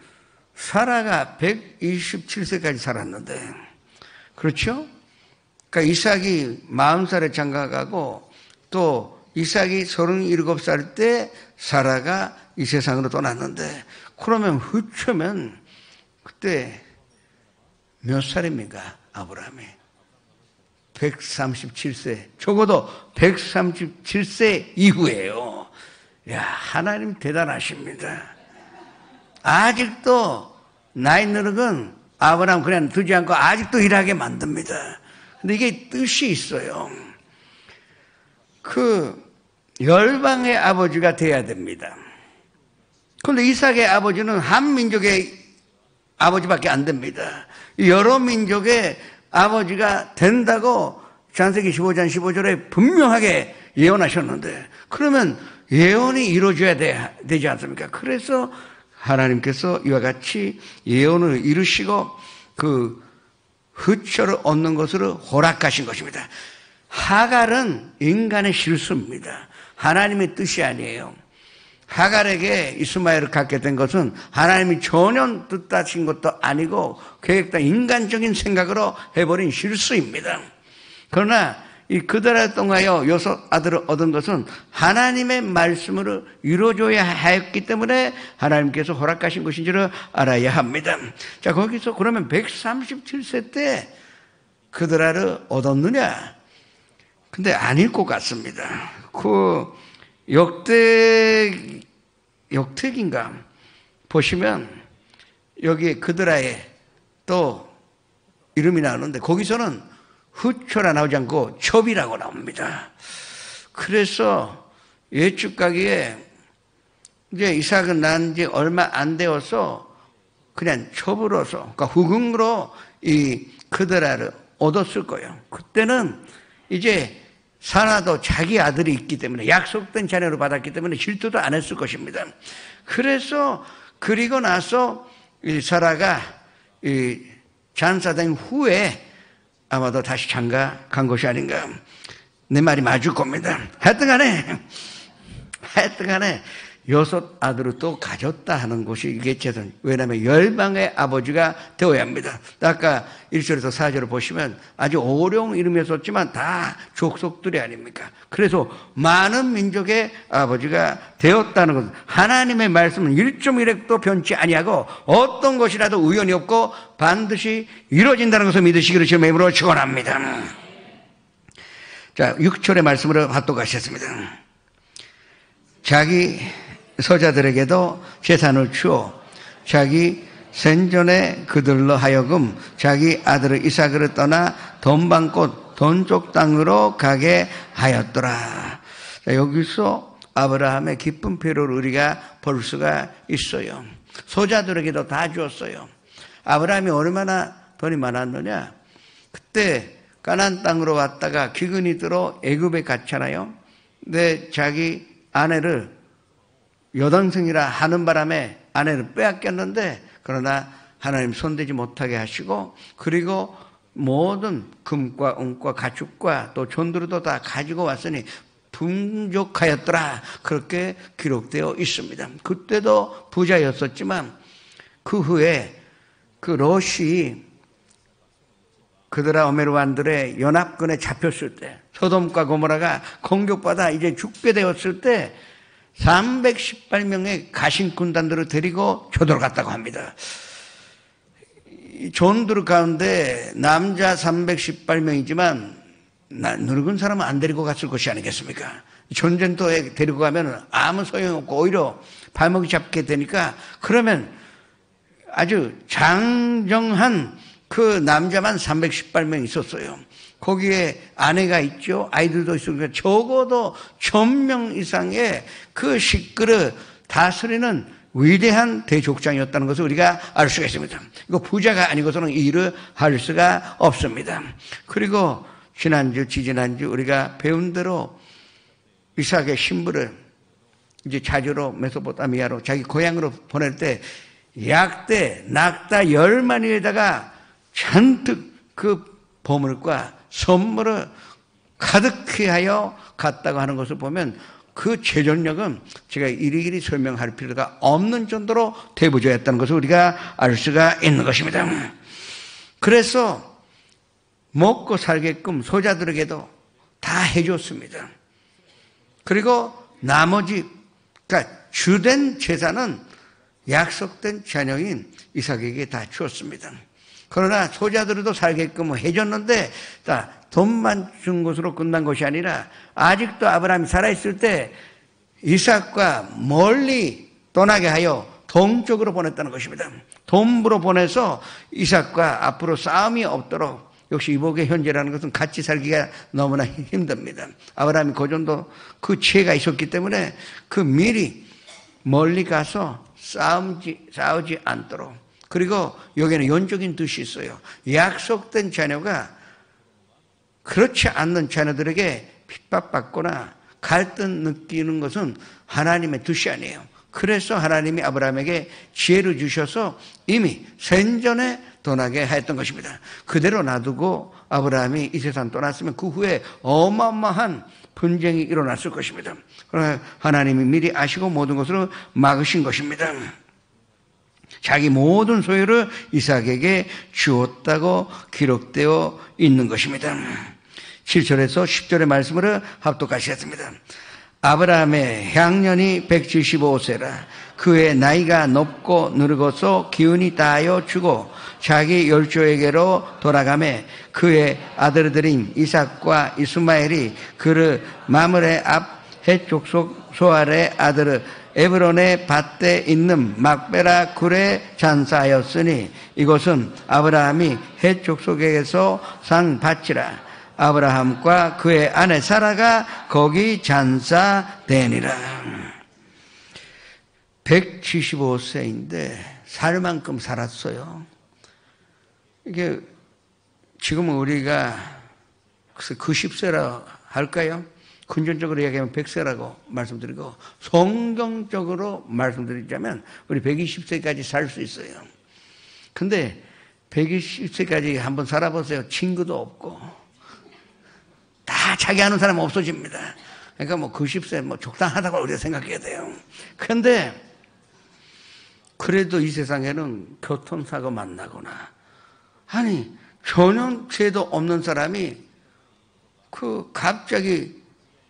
사라가 127세까지 살았는데 그렇죠? 그러니까 이삭이 40살에 장가가고 또 이삭이 37살 때 사라가 이 세상으로 떠났는데 그러면 흑초면 그때 몇 살입니까? 아브라함이 137세 적어도 137세 이후에요. 야, 하나님 대단하십니다. 아직도 나이 늙은 아브라함 그냥 두지 않고 아직도 일하게 만듭니다. 근데 이게 뜻이 있어요. 그 열방의 아버지가 돼야 됩니다. 그런데 이삭의 아버지는 한 민족의 아버지밖에 안 됩니다. 여러 민족의 아버지가 된다고 창세기 15장 15절에 분명하게 예언하셨는데 그러면 예언이 이루어져야 되지 않습니까? 그래서 하나님께서 이와 같이 예언을 이루시고 그 흑초를 얻는 것으로 허락하신 것입니다. 하갈은 인간의 실수입니다. 하나님의 뜻이 아니에요. 하갈에게 이스마엘을 갖게 된 것은 하나님이 전혀 뜻하신 것도 아니고 계획된 인간적인 생각으로 해버린 실수입니다. 그러나 이 그드라를 통하여 6 아들을 얻은 것은 하나님의 말씀으로 이루어져야 했기 때문에 하나님께서 허락하신 것인 줄을 알아야 합니다. 자, 거기서 그러면 137세 때 그드라를 얻었느냐? 근데 아닐 것 같습니다. 그 역대기인가 보시면 여기 그드라에 또 이름이 나오는데 거기서는 흑초라 나오지 않고 첩이라고 나옵니다. 그래서 예측가기에 이제 이삭은 난 지 얼마 안 되어서 그냥 첩으로서 그러니까 후궁으로 이 그드라를 얻었을 거예요. 그때는 이제 사라도 자기 아들이 있기 때문에 약속된 자녀를 받았기 때문에 질투도 안 했을 것입니다. 그래서 그리고 나서 이 사라가 이 잔사된 후에 아마도 다시 장가 간 것이 아닌가. 내 말이 맞을 겁니다. 하여튼간에 여섯 아들을 또 가졌다 하는 것이 이게 재산. 왜냐하면 열방의 아버지가 되어야 합니다. 아까 1절에서 4절을 보시면 아주 어려운 이름이었었지만 다 족속들이 아닙니까? 그래서 많은 민족의 아버지가 되었다는 것은 하나님의 말씀은 1.1획도 변치 아니하고 어떤 것이라도 우연이 없고 반드시 이루어진다는 것을 믿으시기를 주님의 이름으로 축원합니다. 자, 6절의 말씀으로 합독하셨습니다. 자기 서자들에게도 재산을 주어 자기 생전에 그들로 하여금 자기 아들 이삭을 떠나 돈방꽃 돈쪽 땅으로 가게 하였더라. 자, 여기서 아브라함의 기쁜 표를 우리가 볼 수가 있어요. 소자들에게도 다 주었어요. 아브라함이 얼마나 돈이 많았느냐? 그때 가나안 땅으로 왔다가 기근이 들어 애굽에 갔잖아요. 근데 자기 아내를 여동생이라 하는 바람에 아내를 빼앗겼는데, 그러나 하나님 손대지 못하게 하시고, 그리고 모든 금과 은과 가축과 또 존두루도 다 가지고 왔으니 풍족하였더라, 그렇게 기록되어 있습니다. 그때도 부자였었지만 그 후에 그 롯이 그드라 오메르완들의 연합군에 잡혔을 때, 소돔과 고모라가 공격받아 이제 죽게 되었을 때 318명의 가신 군단들을 데리고 쳐들어갔다고 합니다. 존들 가운데 남자 318명이지만 늙은 사람은 안 데리고 갔을 것이 아니겠습니까? 전쟁터에 데리고 가면 아무 소용없고 오히려 발목이 잡게 되니까, 그러면 아주 장정한 그 남자만 318명 있었어요. 거기에 아내가 있죠. 아이들도 있으니까 적어도 1000명 이상의 그 식구를 다스리는 위대한 대족장이었다는 것을 우리가 알 수가 있습니다. 이거 부자가 아니고서는 이 일을 할 수가 없습니다. 그리고 지난주, 지지난주 우리가 배운 대로 이삭의 신부를 이제 자주로 메소포타미아로 자기 고향으로 보낼 때 약대, 낙타 10마리에다가 잔뜩 그 보물과 선물을 가득히 하여 갔다고 하는 것을 보면 그 재정력은 제가 이리이리 설명할 필요가 없는 정도로 대부자였다는 것을 우리가 알 수가 있는 것입니다. 그래서 먹고 살게끔 소자들에게도 다 해줬습니다. 그리고 나머지, 그러니까 주된 재산은 약속된 자녀인 이삭에게 다 주었습니다. 그러나 소자들도 살게끔 해줬는데, 돈만 준 것으로 끝난 것이 아니라 아직도 아브라함이 살아있을 때 이삭과 멀리 떠나게 하여 동쪽으로 보냈다는 것입니다. 동부로 보내서 이삭과 앞으로 싸움이 없도록, 역시 이복의 현재라는 것은 같이 살기가 너무나 힘듭니다. 아브라함이 그 정도 그 지혜가 있었기 때문에 그 미리 멀리 가서 싸우지 않도록. 그리고 여기에는 영적인 뜻이 있어요. 약속된 자녀가 그렇지 않는 자녀들에게 핍박받거나 갈등 느끼는 것은 하나님의 뜻이 아니에요. 그래서 하나님이 아브라함에게 지혜를 주셔서 이미 생전에 떠나게 했던 것입니다. 그대로 놔두고 아브라함이 이 세상 떠났으면 그 후에 어마어마한 분쟁이 일어났을 것입니다. 그러나 하나님이 미리 아시고 모든 것을 막으신 것입니다. 자기 모든 소유를 이삭에게 주었다고 기록되어 있는 것입니다. 7절에서 10절의 말씀을 합독하시겠습니다. 아브라함의 향년이 175세라. 그의 나이가 높고 늙어서 기운이 다하여 죽어 자기 열조에게로 돌아가매 그의 아들들인 이삭과 이스마엘이 그를 마므레 앞 헷 족속 소알의 아들을 에브론의 밭에 있는 막베라 굴에 잔사하였으니 이곳은 아브라함이 헷 족속에게서 산 밭이라. 아브라함과 그의 아내 사라가 거기 잔사되니라. 175세인데 살 만큼 살았어요. 이게 지금은 우리가 90세라 할까요? 근전적으로 이야기하면 100세라고 말씀드리고, 성경적으로 말씀드리자면 우리 120세까지 살 수 있어요. 근데 120세까지 한번 살아보세요. 친구도 없고 다 자기 아는 사람 없어집니다. 그러니까 뭐 90세 뭐 적당하다고 우리가 생각해야 돼요. 그런데 그래도 이 세상에는 교통사고 만나거나, 아니 전혀 죄도 없는 사람이 갑자기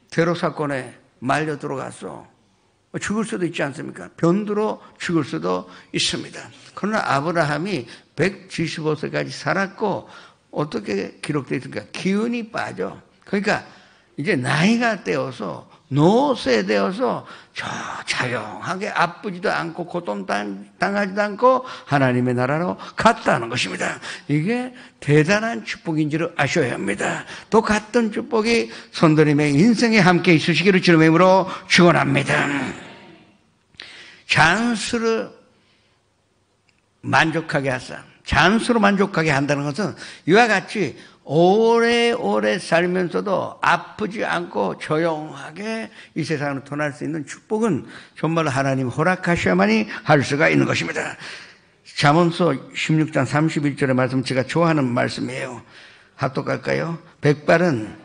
테러 사건에 말려 들어가서 죽을 수도 있지 않습니까? 변두로 죽을 수도 있습니다. 그러나 아브라함이 175세까지 살았고 어떻게 기록되어 있습니까? 기운이 빠져. 그러니까 이제 나이가 되어서, 노쇠 되어서 자영하게 아프지도 않고 고통당하지도 않고 하나님의 나라로 갔다는 것입니다. 이게 대단한 축복인지를 아셔야 합니다. 또 같은 축복이 성도님의 인생에 함께 있으시기를 주님의 이름으로 축원합니다. 잔수를 만족하게 하사, 잔수로 만족하게 한다는 것은 이와 같이 오래오래 살면서도 아프지 않고 조용하게 이 세상을 통할 수 있는 축복은 정말 하나님 허락하셔야만이 할 수가 있는 것입니다. 잠언서 16장 31절의 말씀, 제가 좋아하는 말씀이에요. 합독할까요? 백발은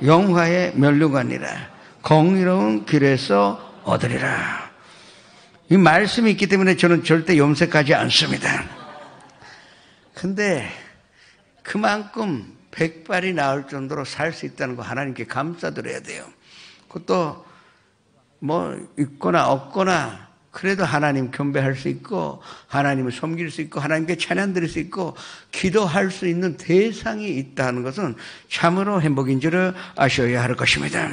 영화의 면류관이라 공의로운 길에서 얻으리라. 이 말씀이 있기 때문에 저는 절대 염색하지 않습니다. 근데 그만큼 백발이 나을 정도로 살 수 있다는 거 하나님께 감사드려야 돼요. 그것도 뭐 있거나 없거나 그래도 하나님 경배할 수 있고, 하나님을 섬길 수 있고, 하나님께 찬양 드릴 수 있고, 기도할 수 있는 대상이 있다는 것은 참으로 행복인 줄을 아셔야 할 것입니다.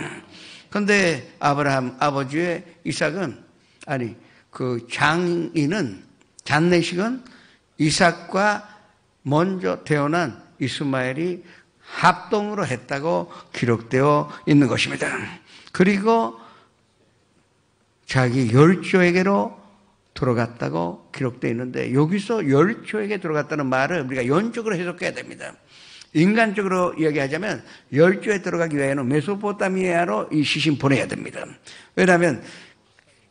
그런데 아브라함 아버지의 이삭은, 아니 그 장례식은 이삭과 먼저 태어난 이스마엘이 합동으로 했다고 기록되어 있는 것입니다. 그리고 자기 열조에게로 들어갔다고 기록되어 있는데, 여기서 열조에게 들어갔다는 말을 우리가 연적으로 해석해야 됩니다. 인간적으로 이야기하자면 열조에 들어가기 위해서는 메소포타미아로 이 시신 보내야 됩니다. 왜냐하면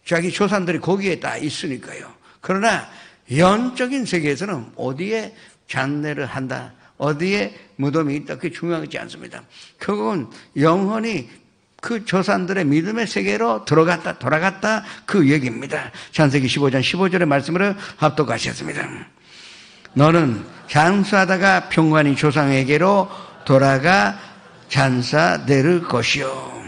자기 조상들이 거기에 다 있으니까요. 그러나 영적인 세계에서는 어디에 장례를 한다, 어디에 무덤이 있다, 그게 중요하지 않습니다. 결국은 영혼이 그 조상들의 믿음의 세계로 들어갔다 돌아갔다, 그 얘기입니다. 창세기 15장 15절의 말씀으로 합독하셨습니다. 너는 장사하다가 평안히 조상에게로 돌아가 장사될 것이요.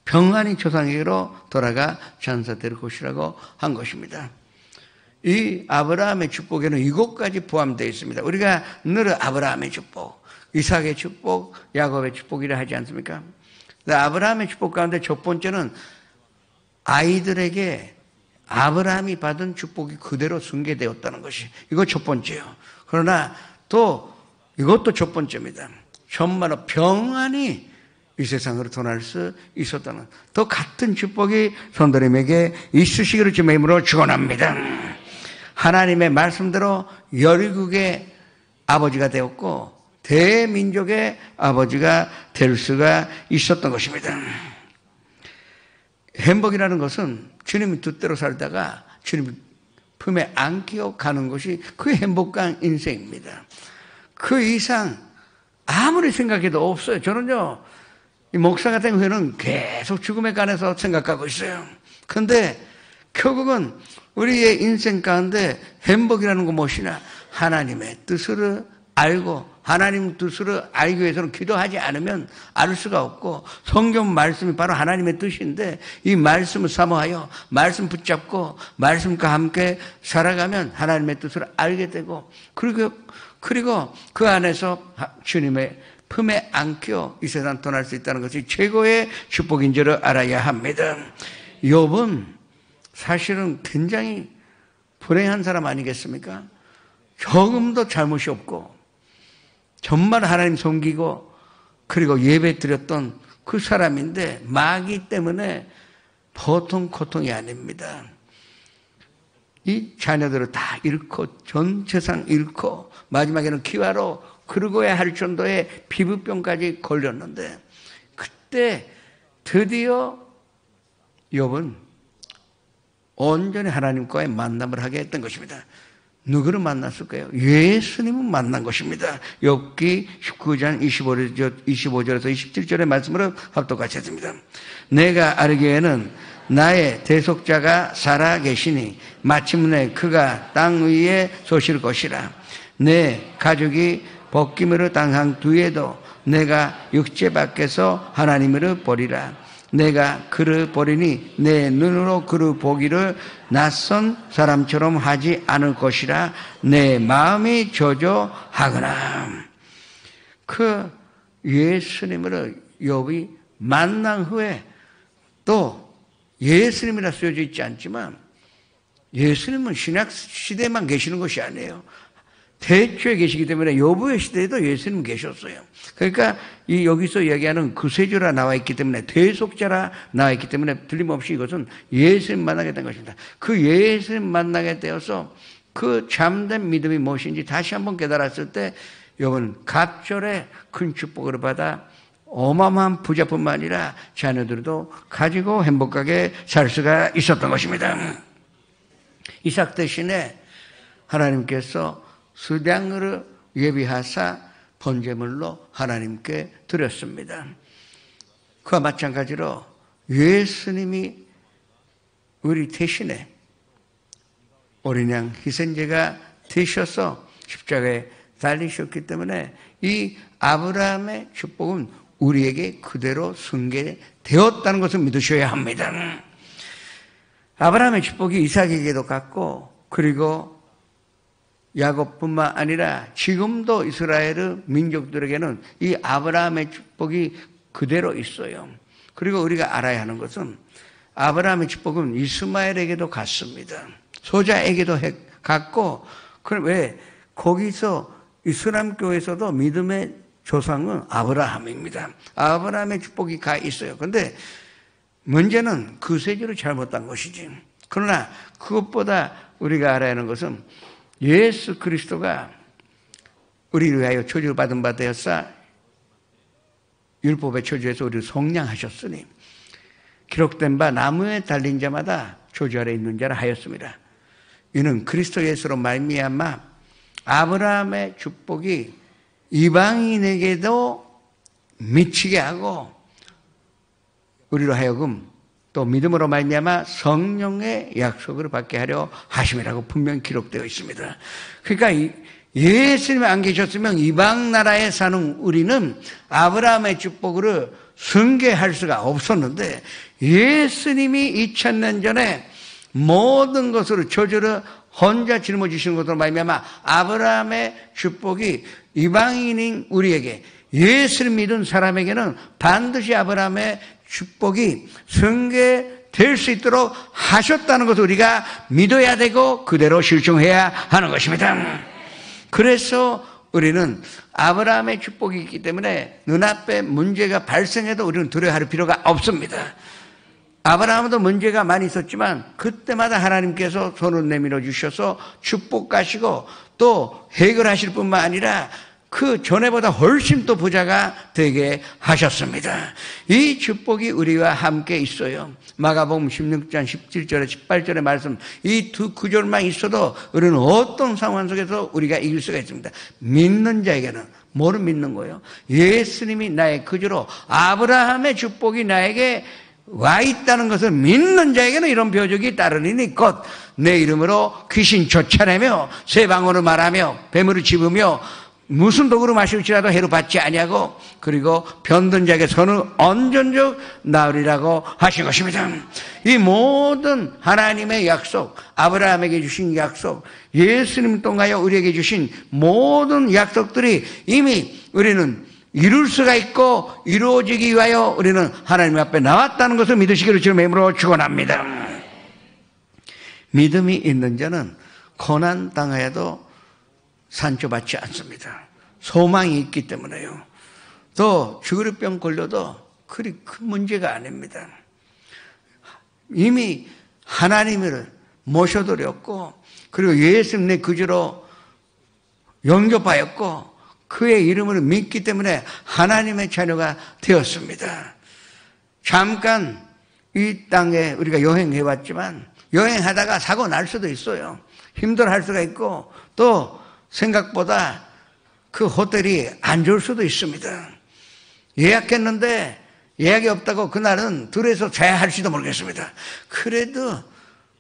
평안히 조상에게로 돌아가 장사될 것이라고 한 것입니다. 이 아브라함의 축복에는 이것까지 포함되어 있습니다. 우리가 늘 아브라함의 축복, 이삭의 축복, 야곱의 축복이라 하지 않습니까? 아브라함의 축복 가운데 첫 번째는 아이들에게 아브라함이 받은 축복이 그대로 승계되었다는 것이, 이거 첫 번째요. 그러나 또 이것도 첫 번째입니다. 정말로 평안히 이 세상으로 전할 수 있었다는, 또 같은 축복이 성도님에게 있으시기를 주님의 이름으로 축원합니다. 하나님의 말씀대로 열국의 아버지가 되었고 대민족의 아버지가 될 수가 있었던 것입니다. 행복이라는 것은 주님의 뜻대로 살다가 주님 품에 안겨 가는 것이 그 행복한 인생입니다. 그 이상 아무리 생각해도 없어요. 저는요, 이 목사 같은 경우에는 계속 죽음에 관해서 생각하고 있어요. 그런데 결국은 우리의 인생 가운데 행복이라는 건 무엇이냐? 하나님의 뜻을 알고, 하나님 뜻을 알기 위해서는 기도하지 않으면 알 수가 없고, 성경 말씀이 바로 하나님의 뜻인데 이 말씀을 사모하여 말씀 붙잡고 말씀과 함께 살아가면 하나님의 뜻을 알게 되고, 그리고 그 안에서 주님의 품에 안겨 이 세상 떠날 수 있다는 것이 최고의 축복인 줄을 알아야 합니다. 욥은 사실은 굉장히 불행한 사람 아니겠습니까? 조금도 잘못이 없고 정말 하나님 섬기고 그리고 예배 드렸던 그 사람인데 마귀 때문에 보통 고통이 아닙니다. 이 자녀들을 다 잃고 전 재산 잃고 마지막에는 기화로 그러고야 할 정도의 피부병까지 걸렸는데, 그때 드디어 욥은 온전히 하나님과의 만남을 하게 했던 것입니다. 누구를 만났을까요? 예수님을 만난 것입니다. 욥기 19장 25절에서 27절의 말씀으로 합독하셔야 됩니다. 내가 알기에는 나의 대속자가 살아계시니 마침내 그가 땅 위에 쏘실 것이라. 내 가족이 벗김으로 당한 뒤에도 내가 육체 밖에서 하나님을 보리라. 내가 그를 보리니 내 눈으로 그를 보기를 낯선 사람처럼 하지 않을 것이라. 내 마음이 저조하거나. 그 예수님을 욥이 만난 후에 또 예수님이라 쓰여져 있지 않지만 예수님은 신약 시대에만 계시는 것이 아니에요. 대초에 계시기 때문에 욥의 시대에도 예수님 계셨어요. 그러니까 이 여기서 얘기하는 구세주라 나와 있기 때문에 대속자라 나와 있기 때문에 틀림없이 이것은 예수님 만나게 된 것입니다. 그 예수님 만나게 되어서 그 참된 믿음이 무엇인지 다시 한번 깨달았을 때 욥은 갑절에 큰 축복을 받아 어마어마한 부자뿐만 아니라 자녀들도 가지고 행복하게 살 수가 있었던 것입니다. 이삭 대신에 하나님께서 수량을 예비하사 번제물로 하나님께 드렸습니다. 그와 마찬가지로 예수님이 우리 대신에 어린 양 희생제가 되셔서 십자가에 달리셨기 때문에 이 아브라함의 축복은 우리에게 그대로 승계되었다는 것을 믿으셔야 합니다. 아브라함의 축복이 이삭에게도 갔고 그리고 야곱뿐만 아니라 지금도 이스라엘 민족들에게는 이 아브라함의 축복이 그대로 있어요. 그리고 우리가 알아야 하는 것은 아브라함의 축복은 이스마엘에게도 갔습니다. 소자에게도 갔고, 그럼 왜 거기서 이슬람 교회에서도 믿음의 조상은 아브라함입니다. 아브라함의 축복이 가 있어요. 그런데 문제는 그 세계로 잘못한 것이지. 그러나 그것보다 우리가 알아야 하는 것은 예수 그리스도가 우리를 위하여 초주를 받은 바 되었사 율법의 초주에서 우리를 속량하셨으니 기록된 바 나무에 달린 자마다 초주 아래 있는 자라 하였습니다. 이는 그리스도 예수로 말미암아 아브라함의 축복이 이방인에게도 미치게 하고 우리로 하여금 또 믿음으로 말미암아 성령의 약속을 받게 하려 하심이라고 분명히 기록되어 있습니다. 그러니까 예수님이 안 계셨으면 이방 나라에 사는 우리는 아브라함의 축복을 승계할 수가 없었는데 예수님이 2000년 전에 모든 것으로 저주를 혼자 짊어지시는 것으로 말미암아 아브라함의 축복이 이방인인 우리에게 예수를 믿은 사람에게는 반드시 아브라함의 축복이 승계될 수 있도록 하셨다는 것을 우리가 믿어야 되고 그대로 실천해야 하는 것입니다. 그래서 우리는 아브라함의 축복이 있기 때문에 눈앞에 문제가 발생해도 우리는 두려워할 필요가 없습니다. 아브라함도 문제가 많이 있었지만 그때마다 하나님께서 손을 내밀어 주셔서 축복하시고 또 해결하실 뿐만 아니라 그 전에보다 훨씬 또 부자가 되게 하셨습니다. 이 축복이 우리와 함께 있어요. 마가복음 16장 17절에 18절의 말씀, 이 두 구절만 있어도 우리는 어떤 상황 속에서 우리가 이길 수가 있습니다. 믿는 자에게는 뭐를 믿는 거예요? 예수님이 나의 구주로 아브라함의 축복이 나에게 와 있다는 것을 믿는 자에게는 이런 표적이 따르리니 곧 내 이름으로 귀신 쫓아내며 새 방언을 말하며 뱀을 집으며 무슨 독으로 마실지라도 해로 받지 아니하고 그리고 병든 자에게 손을 언전적 나으리라고 하신 것입니다. 이 모든 하나님의 약속, 아브라함에게 주신 약속, 예수님 통하여 우리에게 주신 모든 약속들이 이미 우리는 이룰 수가 있고 이루어지기 위하여 우리는 하나님 앞에 나왔다는 것을 믿으시기를 주님의 이름으로 축원합니다. 믿음이 있는 자는 고난 당하여도 상처받지 않습니다. 소망이 있기 때문에요. 또 죽을 병 걸려도 그리 큰 문제가 아닙니다. 이미 하나님을 모셔드렸고 그리고 예수님 내 구주로 영접하였고 그의 이름을 믿기 때문에 하나님의 자녀가 되었습니다. 잠깐 이 땅에 우리가 여행해봤지만 여행하다가 사고 날 수도 있어요. 힘들어할 수가 있고 또 생각보다 그 호텔이 안 좋을 수도 있습니다. 예약했는데 예약이 없다고 그날은 들에서 자야 할지도 모르겠습니다. 그래도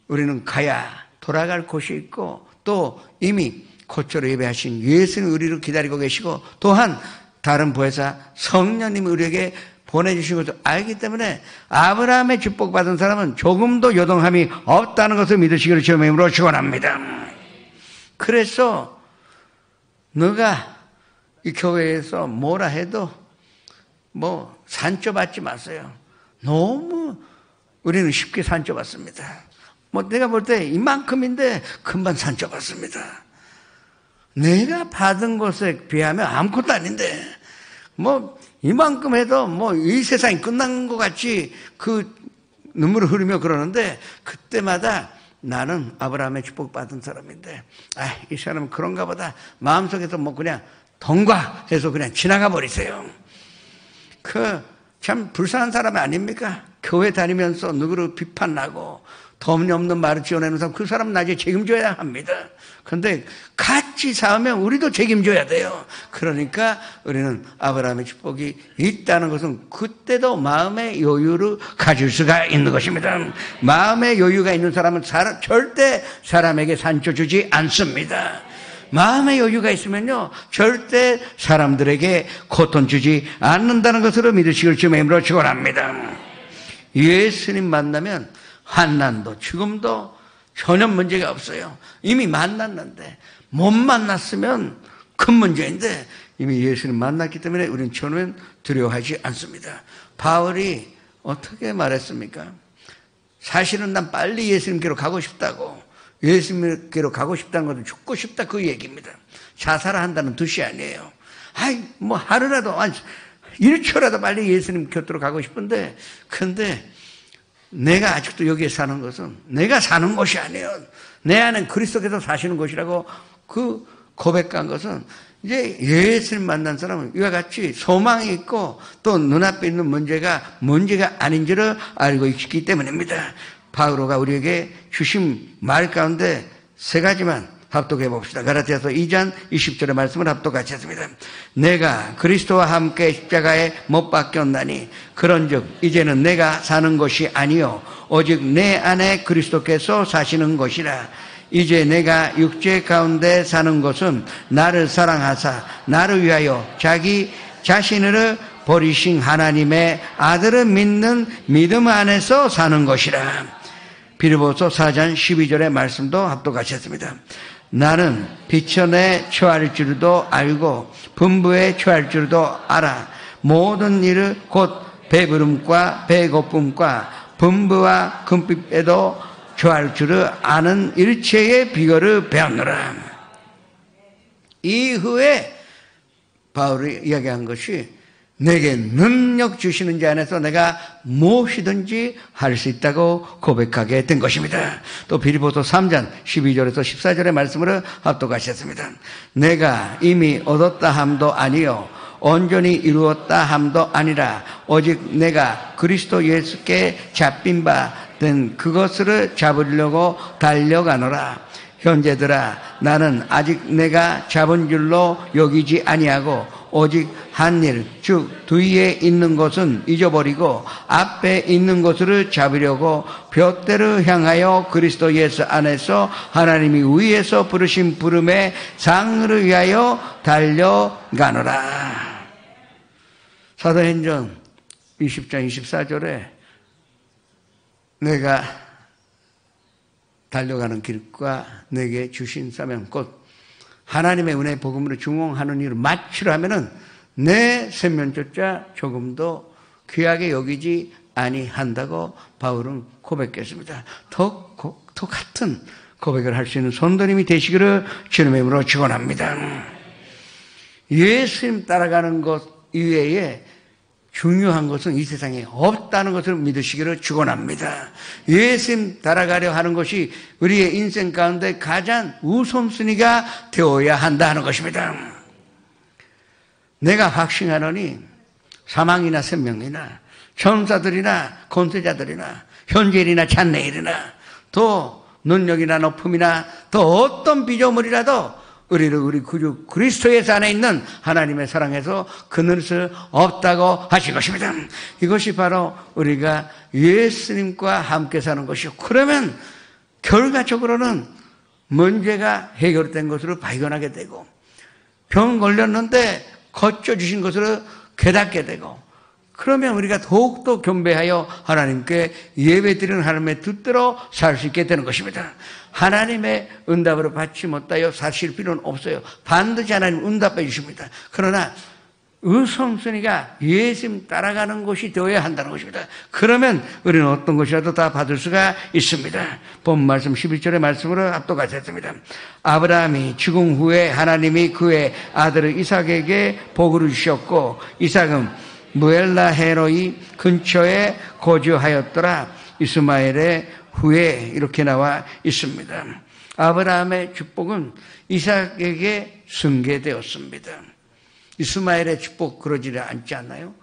우리는 가야 돌아갈 곳이 있고 또 이미 고초로 예배하신 예수님 우리를 기다리고 계시고 또한 다른 보혜사 성령님이 우리에게 보내주신 것을 알기 때문에 아브라함의 축복받은 사람은 조금도 요동함이 없다는 것을 믿으시기를 주님의 이름으로 축원합니다. 그래서 너가 이 교회에서 뭐라 해도 뭐 산조받지 마세요. 너무 우리는 쉽게 산조받습니다. 뭐 내가 볼 때 이만큼인데 금방 산조받습니다. 내가 받은 것에 비하면 아무것도 아닌데 뭐 이만큼 해도 뭐 이 세상이 끝난 것 같이 그 눈물을 흐르며 그러는데 그때마다 나는 아브라함의 축복받은 사람인데 이 사람은 그런가 보다 마음속에서 뭐 그냥 통과해서 그냥 지나가 버리세요. 그 참 불쌍한 사람 아닙니까? 교회 다니면서 누구를 비판하고 터무니없는 말을 지어내는 사람, 그 사람은 나중에 책임져야 합니다. 그런데 같이 싸우면 우리도 책임져야 돼요. 그러니까 우리는 아브라함의 축복이 있다는 것은 그때도 마음의 여유를 가질 수가 있는 것입니다. 마음의 여유가 있는 사람은 절대 사람에게 상처 주지 않습니다. 마음의 여유가 있으면요 절대 사람들에게 고통 주지 않는다는 것으로 믿으시길 주님의 이름으로 축원합니다. 예수님 만나면 환난도 죽음도 전혀 문제가 없어요. 이미 만났는데 못 만났으면 큰 문제인데 이미 예수님 만났기 때문에 우리는 전혀 두려워하지 않습니다. 바울이 어떻게 말했습니까? 사실은 난 빨리 예수님께로 가고 싶다고. 예수님께로 가고 싶다는 것은 죽고 싶다 그 얘기입니다. 자살한다는 뜻이 아니에요. 뭐 하루라도 1초라도 빨리 예수님 곁으로 가고 싶은데 근데 내가 아직도 여기에 사는 것은 내가 사는 곳이 아니에요. 내 안엔 그리스도께서 사시는 곳이라고 그 고백한 것은 이제 예수님 만난 사람은 이와 같이 소망이 있고 또 눈앞에 있는 문제가 아닌 줄을 알고 있기 때문입니다. 바울가 우리에게 주신 말 가운데 세 가지만 합독해 봅시다. 가라티아서 2장 20절의 말씀을 합독같이 했습니다. 내가 그리스도와 함께 십자가에 못 박혔나니 그런즉 이제는 내가 사는 것이 아니요 오직 내 안에 그리스도께서 사시는 것이라. 이제 내가 육체 가운데 사는 것은 나를 사랑하사 나를 위하여 자기 자신을 버리신 하나님의 아들을 믿는 믿음 안에서 사는 것이라. 빌립보서 4장 12절의 말씀도 합독같이 했습니다. 나는 비천에 처할 줄도 알고 분부에 처할 줄도 알아. 모든 일을 곧 배부름과 배고픔과 분부와 금빛에도 처할 줄을 아는 일체의 비결을 배웠노라. 이후에 바울이 이야기한 것이 내게 능력 주시는 자 안에서 내가 무엇이든지 할 수 있다고 고백하게 된 것입니다. 또 빌립보서 3장 12절에서 14절의 말씀으로 합독하셨습니다. 내가 이미 얻었다 함도 아니요 온전히 이루었다 함도 아니라 오직 내가 그리스도 예수께 잡힌 바 된 그것을 잡으려고 달려가노라. 형제들아 나는 아직 내가 잡은 줄로 여기지 아니하고 오직 한 일, 즉 뒤에 있는 것은 잊어버리고 앞에 있는 것을 잡으려고 둯대를 향하여 그리스도 예수 안에서 하나님이 위에서 부르신 부름의 상을 위하여 달려가노라. 사도행전 20장 24절에 내가 달려가는 길과 내게 주신 사명 곧 하나님의 은혜의 복음으로 중흥하는 일을 마치려 하면은 내 생명조차 조금도 귀하게 여기지 아니한다고 바울은 고백했습니다. 더 같은 고백을 할 수 있는 성도님이 되시기를 주님의 이름으로 축원합니다. 예수님 따라가는 것 이외에 중요한 것은 이 세상에 없다는 것을 믿으시기를 축원합니다. 예수님 따라가려 하는 것이 우리의 인생 가운데 가장 우선순위가 되어야 한다는 것입니다. 내가 확신하노니 사망이나 생명이나 천사들이나 권세자들이나 현재일이나 장래일이나 또 능력이나 높음이나 또 어떤 비조물이라도 우리를 우리 구주 그리스도의 안에 있는 하나님의 사랑에서 끊을 수 없다고 하신 것입니다. 이것이 바로 우리가 예수님과 함께 사는 것이요. 그러면 결과적으로는 문제가 해결된 것으로 발견하게 되고, 병 걸렸는데 거쳐주신 것으로 깨닫게 되고, 그러면 우리가 더욱더 겸비하여 하나님께 예배드리는 하나님의 뜻대로 살 수 있게 되는 것입니다. 하나님의 응답으로 받지 못하여 사실 필요는 없어요. 반드시 하나님 응답해 주십니다. 그러나 의성순이가 예수님 따라가는 것이 되어야 한다는 것입니다. 그러면 우리는 어떤 것이라도 다 받을 수가 있습니다. 본 말씀 11절의 말씀으로 압도하셨습니다. 아브라함이 죽은 후에 하나님이 그의 아들 이삭에게 복을 주셨고, 이삭은 무엘라 헤로이 근처에 거주하였더라. 이스마엘의 후에 이렇게 나와 있습니다. 아브라함의 축복은 이삭에게 승계되었습니다. 이스마엘의 축복 그러지 않지 않나요?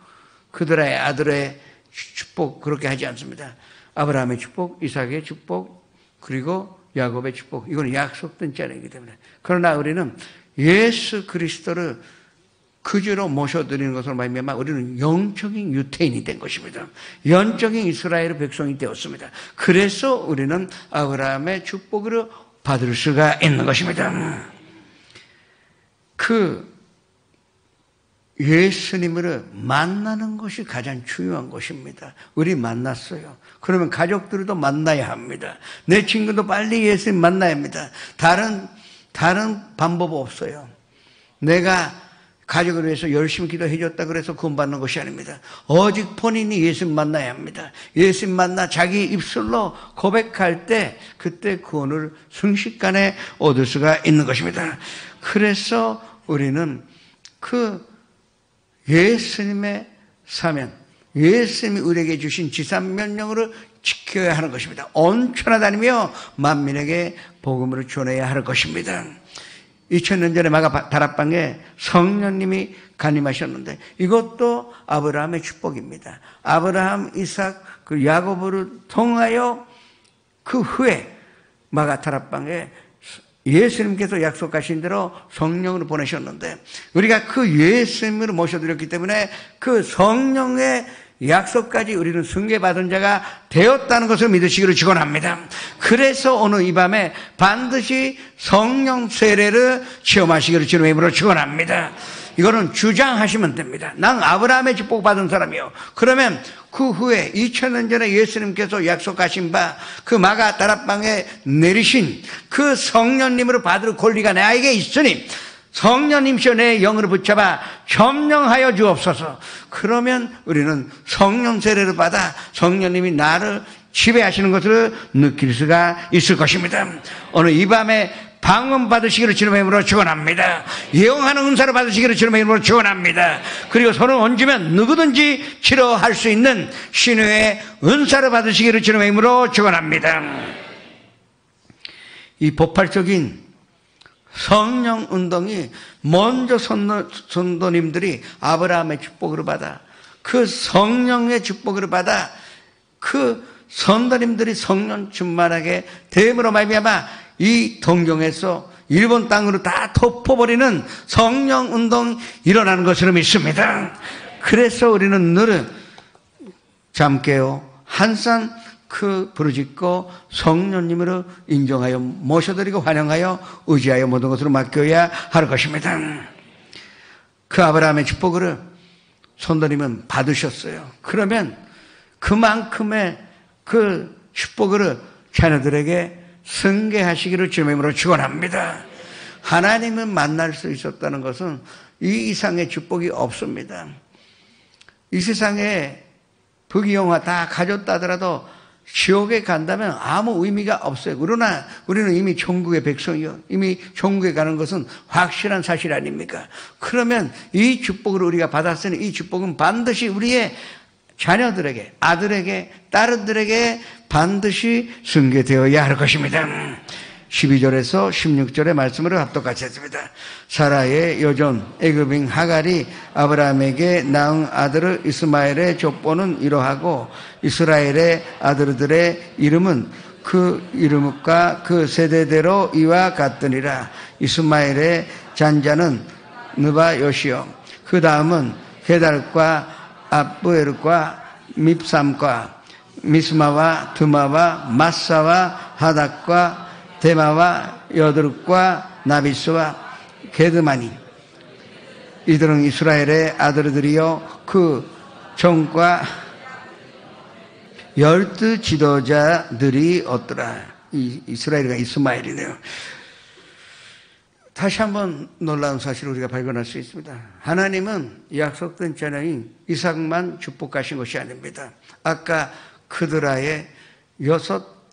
그들의 아들의 축복 그렇게 하지 않습니다. 아브라함의 축복, 이삭의 축복, 그리고 야곱의 축복, 이건 약속된 자리이기 때문에. 그러나 우리는 예수 그리스도를 그주로 모셔드리는 것으로 말미암아 우리는 영적인 유태인이 된 것입니다. 영적인 이스라엘의 백성이 되었습니다. 그래서 우리는 아브라함의 축복을 받을 수가 있는 것입니다. 그 예수님을 만나는 것이 가장 중요한 것입니다. 우리 만났어요. 그러면 가족들도 만나야 합니다. 내 친구도 빨리 예수님 만나야 합니다. 다른 방법 없어요. 내가 가족을 위해서 열심히 기도해 줬다 그래서 구원받는 것이 아닙니다. 오직 본인이 예수님 만나야 합니다. 예수님 만나 자기 입술로 고백할 때 그때 구원을 순식간에 얻을 수가 있는 것입니다. 그래서 우리는 그 예수님의 사명, 예수님이 우리에게 주신 지상명령으를 지켜야 하는 것입니다. 온천하 다니며 만민에게 복음을 전해야 할 것입니다. 2000년 전에 마가 다락방에 성령님이 간임하셨는데 이것도 아브라함의 축복입니다. 아브라함, 이삭, 그 야곱을 통하여 그 후에 마가 다락방에 예수님께서 약속하신 대로 성령으로 보내셨는데 우리가 그 예수님을 모셔드렸기 때문에 그 성령의 약속까지 우리는 승계받은 자가 되었다는 것을 믿으시기를 축원합니다. 그래서 오늘 이 밤에 반드시 성령 세례를 체험하시기를 주님의 이름으로 축원합니다. 이거는 주장하시면 됩니다. 난 아브라함의 축복 받은 사람이요. 그러면 그 후에 2000년 전에 예수님께서 약속하신 바 그 마가 다락방에 내리신 그 성령님으로 받을 권리가 나에게 있으니 성령님이시여 내 영으로 붙잡아 점령하여 주옵소서. 그러면 우리는 성령 세례를 받아 성령님이 나를 지배하시는 것을 느낄 수가 있을 것입니다. 오늘 이 밤에 방언 받으시기를 주님의 이름으로 축원합니다. 예언하는 은사를 받으시기를 주님의 이름으로 축원합니다. 그리고 손을 얹으면 누구든지 치료할 수 있는 신유의 은사를 받으시기를 주님의 이름으로 축원합니다. 이 폭발적인 성령 운동이 먼저 선도님들이 아브라함의 축복을 받아 그 성령의 축복을 받아 그 선도님들이 성령 충만하게 됨으로 말미암아 이 동경에서 일본 땅으로 다 덮어버리는 성령 운동이 일어나는 것으로 믿습니다. 그래서 우리는 늘 잠 깨어 한산 그 부르짖고 성령님으로 인정하여 모셔드리고 환영하여 의지하여 모든 것으로 맡겨야 할 것입니다. 그 아브라함의 축복을 선도님은 받으셨어요. 그러면 그만큼의 그 축복을 자녀들에게 승계하시기를 주님의 이름으로 축원합니다. 하나님을 만날 수 있었다는 것은 이 이상의 축복이 없습니다. 이 세상에 부귀영화 다 가졌다 하더라도 지옥에 간다면 아무 의미가 없어요. 그러나 우리는 이미 천국의 백성이요. 이미 천국에 가는 것은 확실한 사실 아닙니까? 그러면 이 축복을 우리가 받았으니 이 축복은 반드시 우리의 자녀들에게, 아들에게, 딸들에게 반드시 승계되어야 할 것입니다. 12절에서 16절의 말씀으로 합독같이 했습니다. 사라의 여종 애굽인 하갈이 아브라함에게 낳은 아들을 이스마엘의 족보는 이러하고 이스라엘의 아들들의 이름은 그 이름과 그 세대대로 이와 같으니라. 이스마엘의 잔자는 느바요시요. 그 다음은 게달과 아브엘과 밉삼과 미스마와 드마와 마사와 하닷과 데마와 여드룩과 나비스와 게드마니. 이들은 이스라엘의 아들들이요 그 종과 12 지도자들이 없더라. 이스라엘과 이스마엘이네요. 다시 한번 놀라운 사실을 우리가 발견할 수 있습니다. 하나님은 약속된 자녀인 이삭만 축복하신 것이 아닙니다. 아까 그드라의 6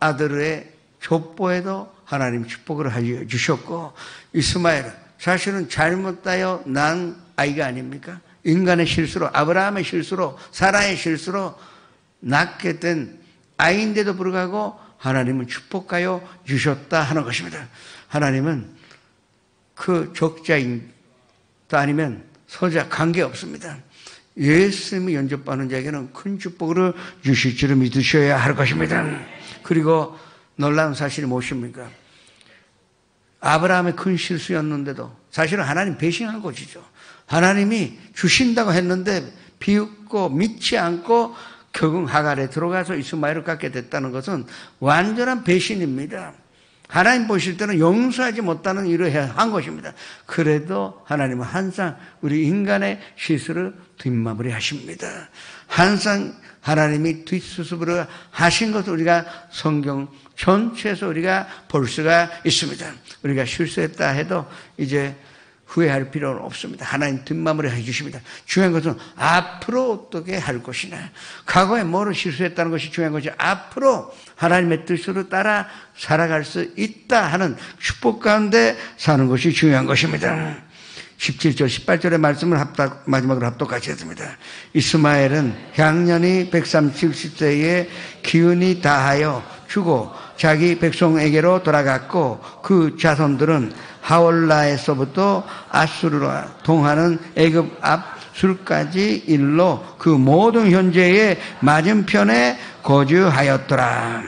아들의 족보에도 하나님 축복을 해주셨고, 이스마엘 사실은 잘못하여 난 아이가 아닙니까? 인간의 실수로, 아브라함의 실수로, 사라의 실수로 낳게 된 아이인데도 불구하고 하나님은 축복하여 주셨다 하는 것입니다. 하나님은 그 적자인 또 아니면 소자 관계없습니다. 예수님이 영접받는 자에게는 큰 축복을 주실 줄을 믿으셔야 할 것입니다. 그리고 놀라운 사실이 무엇입니까? 아브라함의 큰 실수였는데도 사실은 하나님 배신한 것이죠. 하나님이 주신다고 했는데 비웃고 믿지 않고 결국 하갈에 들어가서 이스마엘을 갖게 됐다는 것은 완전한 배신입니다. 하나님 보실 때는 용서하지 못하는 일을 한 것입니다. 그래도 하나님은 항상 우리 인간의 실수를 뒷마무리 하십니다. 항상 하나님이 뒷수습을 하신 것을 우리가 성경 전체에서 우리가 볼 수가 있습니다. 우리가 실수했다 해도 이제 후회할 필요는 없습니다. 하나님 뒷마무리 해주십니다. 중요한 것은 앞으로 어떻게 할 것이냐. 과거에 뭐를 실수했다는 것이 중요한 것이 앞으로 하나님의 뜻으로 따라 살아갈 수 있다 하는 축복 가운데 사는 것이 중요한 것입니다. 17절 18절의 말씀을 마지막으로 합독하시 했습니다. 이스마엘은 향년이 130세에 기운이 다하여 죽고 자기 백성에게로 돌아갔고, 그 자손들은 하월라에서부터 아수르로 동하는 애굽 앞 술까지 일로 그 모든 현재의 맞은편에 거주하였더라.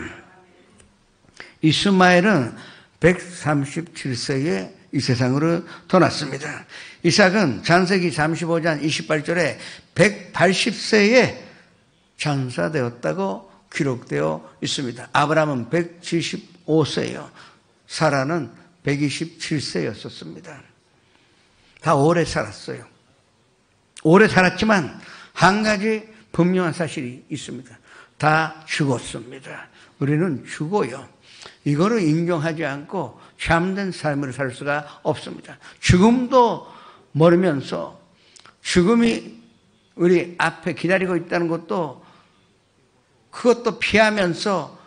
이스마엘은 137세에 이 세상으로 떠났습니다. 이삭은 창세기 35장 28절에 180세에 장사되었다고 기록되어 있습니다. 아브라함은 175세요. 사라는 127세였었습니다. 다 오래 살았어요. 오래 살았지만 한 가지 분명한 사실이 있습니다. 다 죽었습니다. 우리는 죽어요. 이거를 인정하지 않고 참된 삶을 살 수가 없습니다. 죽음도 모르면서 죽음이 우리 앞에 기다리고 있다는 것도 그것도 피하면서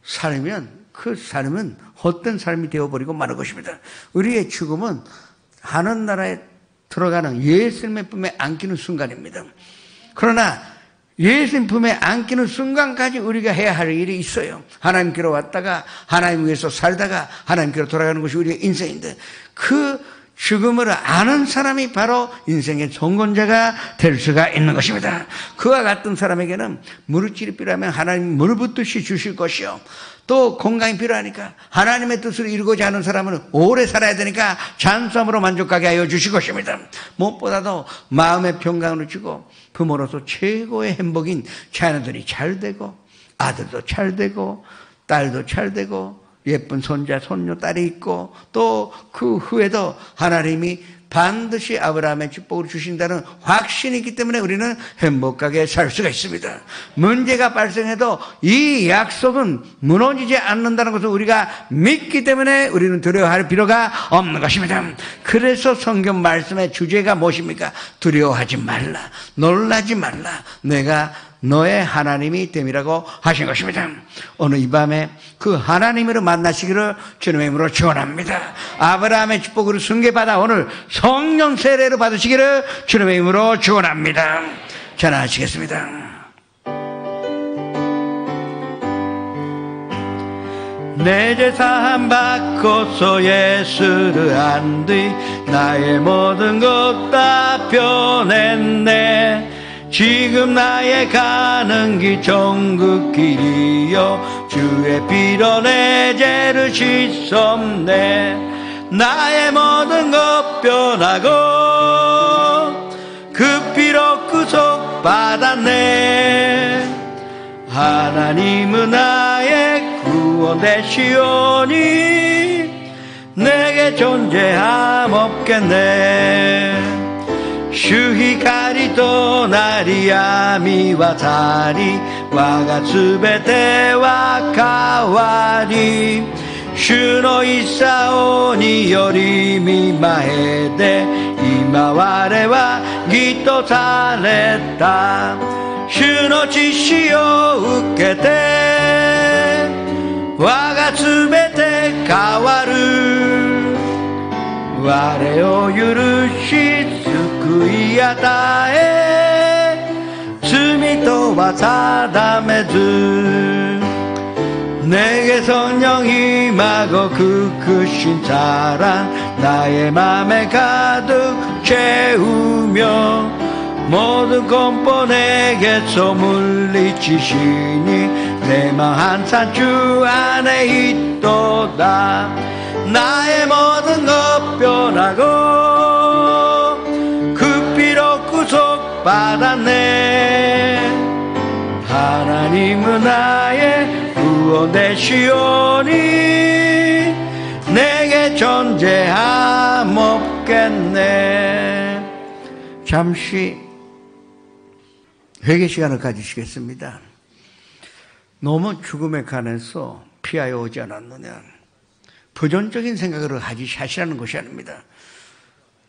살면 그 삶은 헛된 삶이 되어버리고 마는 것입니다. 우리의 죽음은 하늘나라에 들어가는 예수님의 품에 안기는 순간입니다. 그러나 예수님 품에 안기는 순간까지 우리가 해야 할 일이 있어요. 하나님께로 왔다가 하나님 위해서 살다가 하나님께로 돌아가는 것이 우리의 인생인데, 그 죽음을 아는 사람이 바로 인생의 정권자가 될 수가 있는 것입니다. 그와 같은 사람에게는 무릇질이 필요하면 하나님 물 붓듯이 주실 것이요, 또 건강이 필요하니까 하나님의 뜻을 이루고자 하는 사람은 오래 살아야 되니까 잠수함으로 만족하게 하여 주실 것입니다. 무엇보다도 마음의 평강을 주고 부모로서 최고의 행복인 자녀들이 잘 되고, 아들도 잘 되고 딸도 잘 되고 예쁜 손자 손녀 딸이 있고, 또 그 후에도 하나님이 반드시 아브라함의 축복을 주신다는 확신이 있기 때문에 우리는 행복하게 살 수가 있습니다. 문제가 발생해도 이 약속은 무너지지 않는다는 것을 우리가 믿기 때문에 우리는 두려워할 필요가 없는 것입니다. 그래서 성경 말씀의 주제가 무엇입니까? 두려워하지 말라, 놀라지 말라, 내가 너의 하나님이 됨이라고 하신 것입니다. 오늘 이 밤에 그 하나님으로 만나시기를 주님의 이름으로 축원합니다. 아브라함의 축복으로 승계받아 오늘 성령 세례를 받으시기를 주님의 이름으로 축원합니다. 전하시겠습니다. 내 재산 바꿔서 예수를 안 뒤 나의 모든 것 다 변했네. 지금 나의 가는 길 천국 길이요 주의 피로 내 죄를 씻었네. 나의 모든 것 변하고 그 피로 구속받았네. 하나님은 나의 구원 되시오니 내게 존재함 없겠네. 주의光となり闇渡り我がすべては変わり主の功により見前で今我は義とされた。主の知識を受けて我がすべて変わる。我を許し救い与え罪とは定めず 내게 성령 임하고 그 크신 사랑 나의 맘에 가득 채우며 모든 공포 내게서 물리치시니 내 맘 항상 주 안에 있도다. 나의 모든 것 변하고 그 피로 구속받았네. 하나님은 나의 구원 되시오니 내게 존재함 없겠네. 잠시 회개 시간을 가지시겠습니다. 너무 죽음에 관해서 피하여 오지 않았느냐. 부정적인 생각을 하시라는 것이 아닙니다.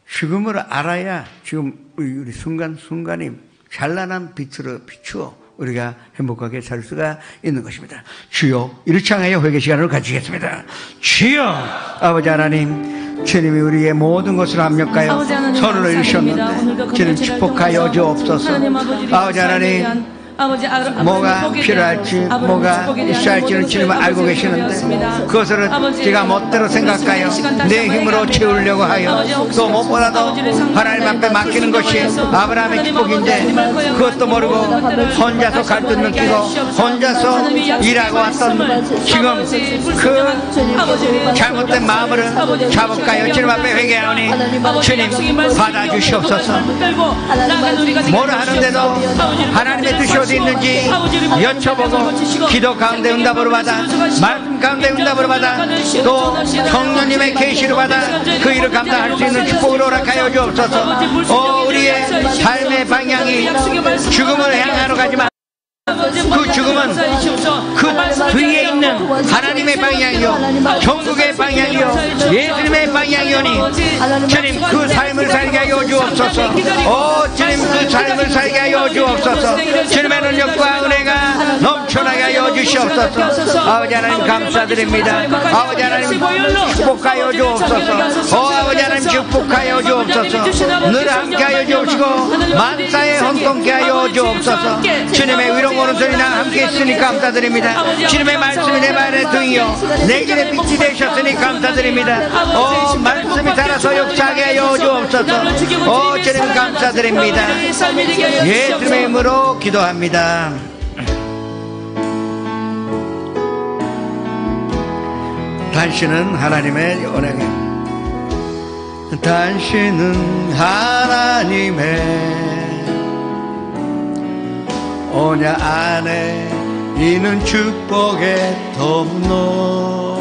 죽음을 알아야 지금 우리 순간순간이 찬란한 빛으로 비추어 우리가 행복하게 살 수가 있는 것입니다. 주여, 이렇게 향하여 회개 시간을 가지겠습니다. 주여, 아버지 하나님, 주님이 우리의 모든 것을 합력하여 선을 이루셨는데 주님 축복하여 주옵소서. 아버지 하나님, 뭐가 필요할지 뭐가 있어야 할지는 주님은 알고 계시는데 그것을 제가 멋대로 생각하여 내 힘으로 채우려고 하여 또 무엇보다도 하나님 앞에 맡기는 것이 아브라함의 축복인데 그것도 모르고 혼자서 갈등 느끼고 혼자서 일하고 왔던 지금 그 잘못된 마음을 잡을까요? 주님 앞에 회개하오니 주님 받아주시옵소서. 뭐를 하는데도 하나님의 뜻이 있는지 여쭤보고 기도 가운데 응답으로 받아 말씀 가운데 응답으로 받아 또 성령님의 계시로 받아 그 일을 감당할 수 있는 축복을 허락하여 주옵소서. 우리의 삶의 방향이 죽음을 향하러 가지만 그 죽음은 그 뒤에 있는 하나님의 방향이요 천국의 방향이요 예수님의 방향이오니 주님 그 삶을 살게 하여 주옵소서. 주님 그 삶을 살게 하여 주옵소서. 주님의 능력과 은혜가 넘쳐나게 하여 주시옵소서. 아버지 하나님 감사드립니다. 아버지 하나님 축복하여 주옵소서. 아버지 하나님 축복하여 주옵소서. 늘 함께하여 주옵시고 만사에 혼돈케 하여 주옵소서. 주님의 위로 오는 소리나 함께 있으니 감사드립니다. 주님의 말씀이 내 발의 등이요 내 길의 빛이 되셨으니 감사드립니다. 말씀이 살아서 역사하게 하여 주옵소서. 주님 감사드립니다. 예수님의 이름으로 기도합니다. 당신은 하나님의 은혜에 당신은 하나님의 언약 안에 있는 축복의 통로.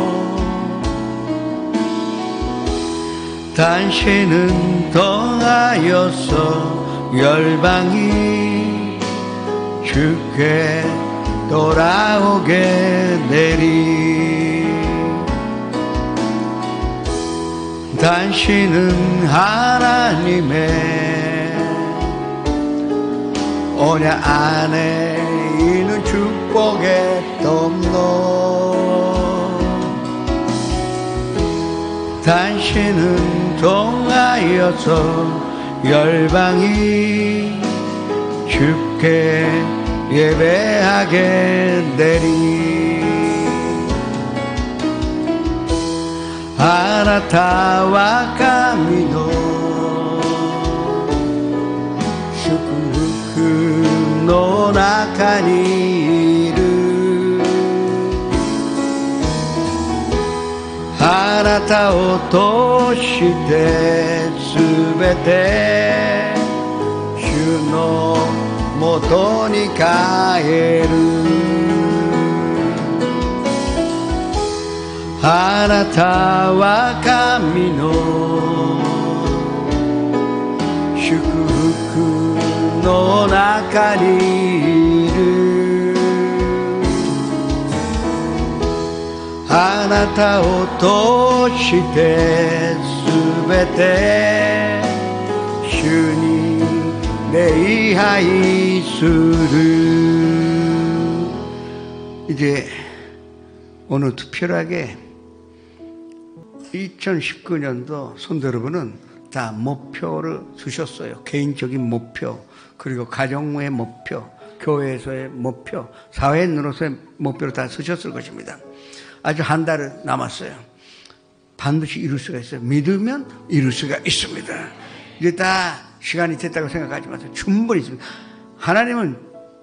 당신은 통하여서 열방이 주께 돌아오게 되리. 당신은 하나님의 언약 안에 있는 축복의 통로. 당신은 통하여서 열방이 주께 예배하게 되리. 아나타와 카미노の中にいるたを通してすべて主のもとに帰る。あなたは神の祝福の中にいる。あなたを通してすべて主に礼拝する. 이제 오늘 특별하게 2019년도 성도 여러분은 다 목표를 주셨어요. 개인적인 목표, 그리고 가정의 목표, 교회에서의 목표, 사회인으로서의 목표를 다 쓰셨을 것입니다. 아주 한 달 남았어요. 반드시 이룰 수가 있어요. 믿으면 이룰 수가 있습니다. 이제 다 시간이 됐다고 생각하지 마세요. 충분히 있습니다. 하나님은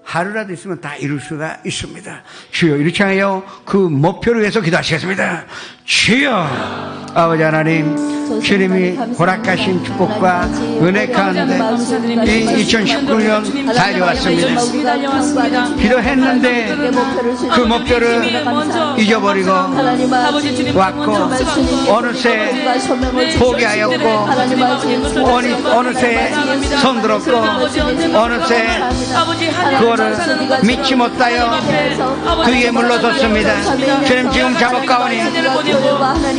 하루라도 있으면 다 이룰 수가 있습니다. 주여, 이렇게 하여 그 목표를 위해서 기도하시겠습니다. 주여, 아버지 하나님, 주님이 허락하신 축복과 은혜 가운데 이 2019년 달려왔습니다. 기도했는데 그 목표를 잊어버리고 왔고, 어느새 포기하였고, 어느새 손들었고, 어느새 그거를 믿지 못하여 그에게 물러섰습니다. 주님, 지금 작업가오니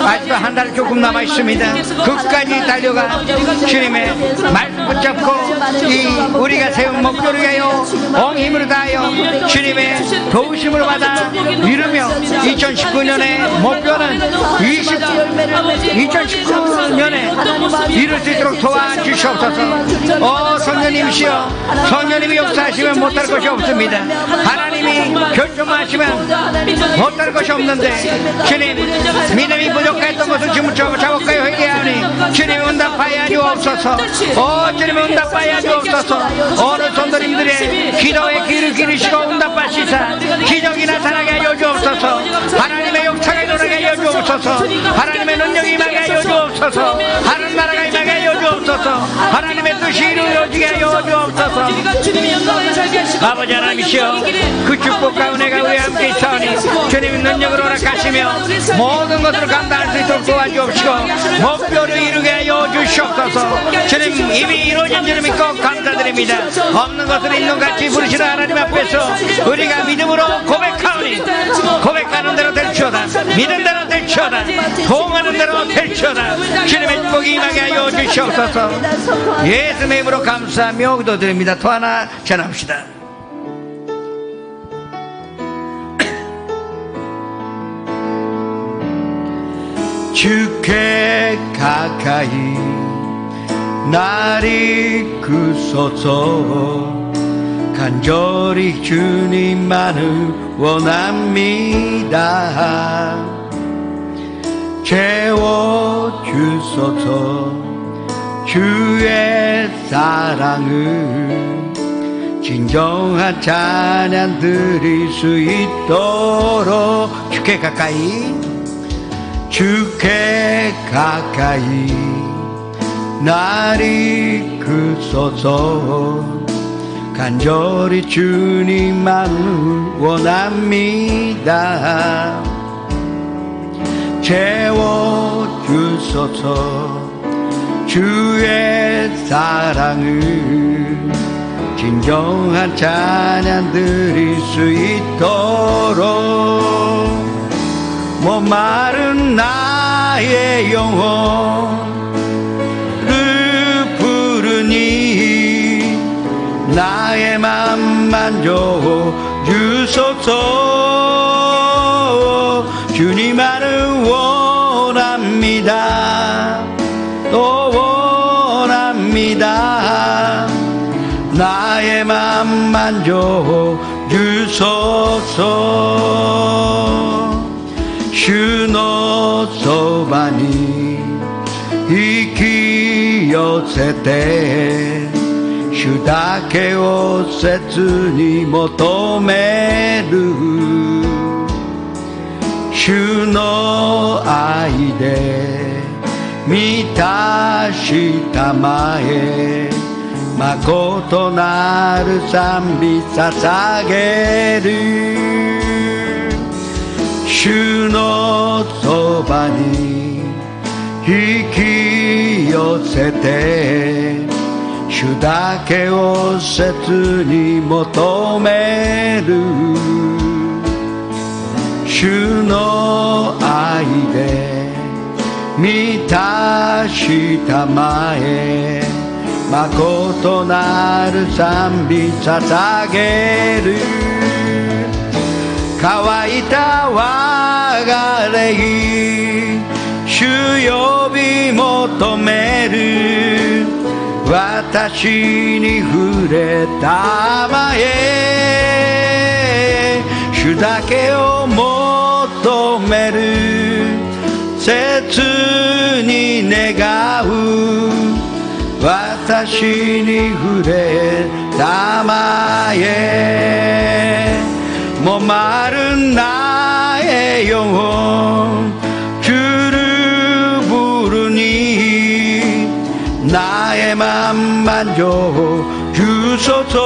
아직도 한 달 조금 남아 있습니다. 끝까지 달려가 주님의 말씀 붙잡고 이 우리가 세운 목표를 위하여 온 힘을 다하여 주님의 도우심을 받아 이루며 2019년의 목표는 2019년에 이룰 수 있도록 도와주시옵소서. 성령님이시여, 성령님이 역사하시면 못할 것이 없습니다. 하나님이 결정하시면 못할 것이 없는데 주님, 믿음이 부족했던 것을 지금 작업하여 회개하니 주님 응답하여 주옵소서. 주님 응답하여 주옵소서. 어느 성도님들의 기도에 귀를 기르시고 응답하시사 기적이 나타나게 하여 주옵소서. 하나님의 역사가 일어나게 하여 주옵소서. 하나님의 능력이 임하게 하여 주옵소서. 하늘 나라가 임하게 하여 주옵소서. 하나님의 뜻이 이루어지게 하여 주옵소서. 아버지 하나님이시여, 그 축복과 은혜가 우리 함께 있사오니 주님의 능력으로 허락하시며 모든 것을 감당할 수 있도록 도와주옵시고 목표를 이루게 하여 주시옵소서. 주님, 이미 이루어진 줄을 믿고 감사드립니다. 없는 것을 있는 같이 부르시는 하나님 앞에서 우리가 믿음으로 고백하오니 고백하는 대로 될지어다. 믿은 대로 될지어다. 통하는 대로 될지어다. 주님의 축복이 임하게 하여 주시옵소서. 예수님의 이름으로 감사하며 기도드립니다. 또 하나 전합시다. 주께 가까이 날 이끄소서. 간절히 주님만을 원합니다. 채워주소서. 주의 사랑을 진정한 찬양 드릴 수 있도록 주께 가까이, 주께 가까이 날 이끄소서. 간절히 주님만을 원합니다. 채워주소서. 주의 사랑을 진정한 찬양 드릴 수 있도록 목마른 나의 영혼을 부르니 나의 맘만 주소서. 주님만을 원합니다. 또 원합니다. 나의 맘만 주소서. 主のそばに引き寄せて主だけを切に求める。主主の愛で満たしたまえ誠なる賛美捧げる主のそばに引き寄せて主だけを切に求める主の愛で満たしたまえ誠なる賛美捧げる乾いた我が霊主呼び求める私に触れたまえ主だけを求める切に願う私に触れたまえもまるなえよ주를 부르니 나의 맘만 주소서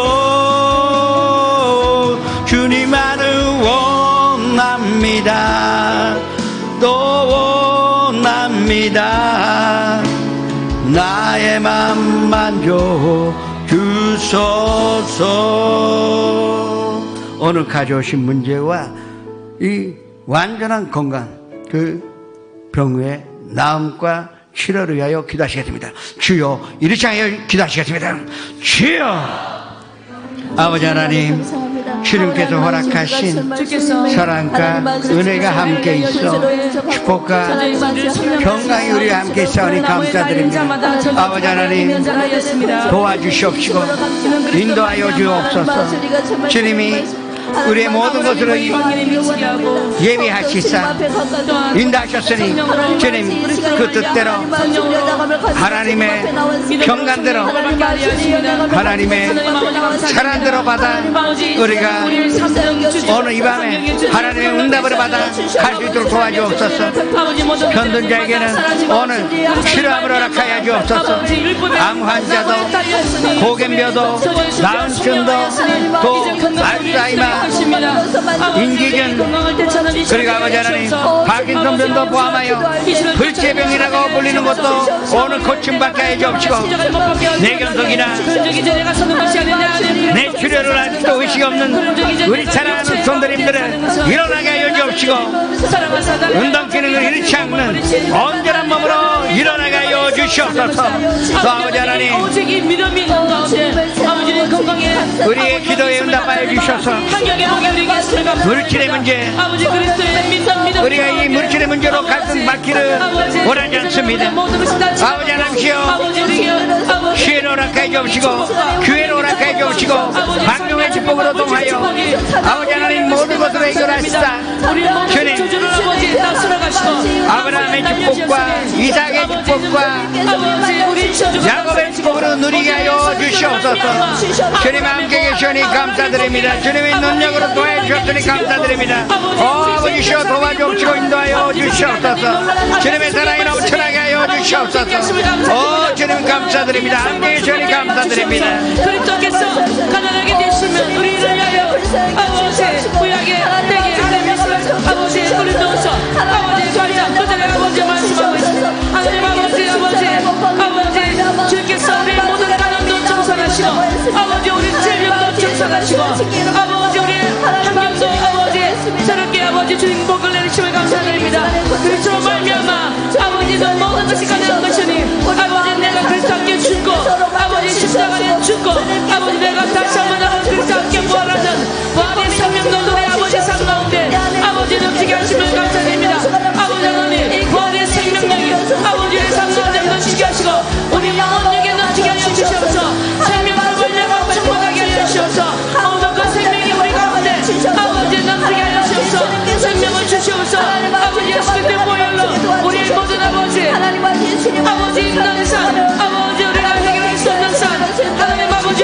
주님만을 원합니다 또 원합니다 나의 맘만 주소서 오늘 가져오신 문제와 이 완전한 건강 그 병의 나음과 치료를 위하여 기도하시겠습니다. 주여 이렇게 하여 기도하시겠습니다. 주여 아버지 하나님 주님께서 허락하신 사랑과 은혜가 함께 있어 축복과 평강이 우리와 함께 있사오니 감사드립니다. 아버지 하나님 도와주시옵시고 인도하여 주옵소서. 주님이 우리의 모든 것으로 예비하시사 인도하셨으니 주님 그 뜻대로 하나님의 평간대로 하나님의 사랑대로 받아 우리가 오늘 이 밤에 하나님의 응답을 받아 갈 수 있도록 도와주옵소서. 편든 자에게는 오늘 치료함을 허락하여 주옵소서. 암 환자도 고견벼도 나은증도 또 알츠하이머 인기균 그리고 아버지 하나님 파킨슨병도 포함하여 불치병이라고 불리는 것도 오늘 고침받게 해 주옵시고 뇌경색이나 내 치료를 할 수도 의식이 없는 우리 사랑하는 손들님들을 일어나게 하여 주옵시고 운동 기능을 잃지 않는 온전한 몸으로 일어나게 하여 주시옵소서. 또 아버지 하나님 우리의 기도에 응답하여 주셔서 물질의 문제 우리가 이 물질의 문제로 갈등 받기를 원하지 않습니다. 아버지 하나님이여 시혜를 허락하여 주옵시고 교회를 허락하여 주옵시고 방종의 축복으로 동하여 아버지 하나님 모든 것으로 해결하시다. 주님 아브라함의 축복과 이삭의 축복과 야곱의 축복으로 누리게 하여 주시옵소서. 주님 함께 계시오니 감사드립니다. 주님의 능력으로 도와주시옵소서. 주셨으니 감사드립니다. 아버지시여 도와주옵시고 인도하여 주시옵소서. 주님의 사랑이 넘쳐나게 하여 주시옵소서. 주님 감사드립니다. 함께 계시니 감사드립니다. 그리스도께서 가난하게 되시면 우리를 위하여 아버지 구약의 때에 하나님께서 아버지 그리스도서 아버지 관장 그들의 아버지 말씀하고 있습니다. 하나님 아버지 주께서 우리 모든 가난도 청산하시고 아버지 우리 질병도 청산하시고 아버지 우리 환경도 아버지 새롭게 아버지 주님 복을 내리심을 감사드립니다. 그리스도로 말미암아 아버지도 모든 것이 가능한 것이니 아버지 내가 그리스도 함께 죽고 아버지 십자가에 죽고 아버지 내가 다시 한번 아버지 그리스도 함께 부활하는 부활의 생명도 노래 아버지 삶 가운데 아버지 넘치게 하심을 감사드립니다. 아버지 하나님 부활의 생명력이 아버지의 삶 가운데 넘치게 하시고 우리 영혼에게 넘치게 하여 주시옵소서. 생명을 원량하고 축복하게 하여 주시옵소서. 모든 그 생명이 우리 가운데 아버지 넘치게 하여 주시옵소서. 생명을 주시옵소서. 아버지 예수님의 보혈로 우리의 모든 아버지 있는 산 아버지 우리가 해결할 수 없는 산 하나님 아버지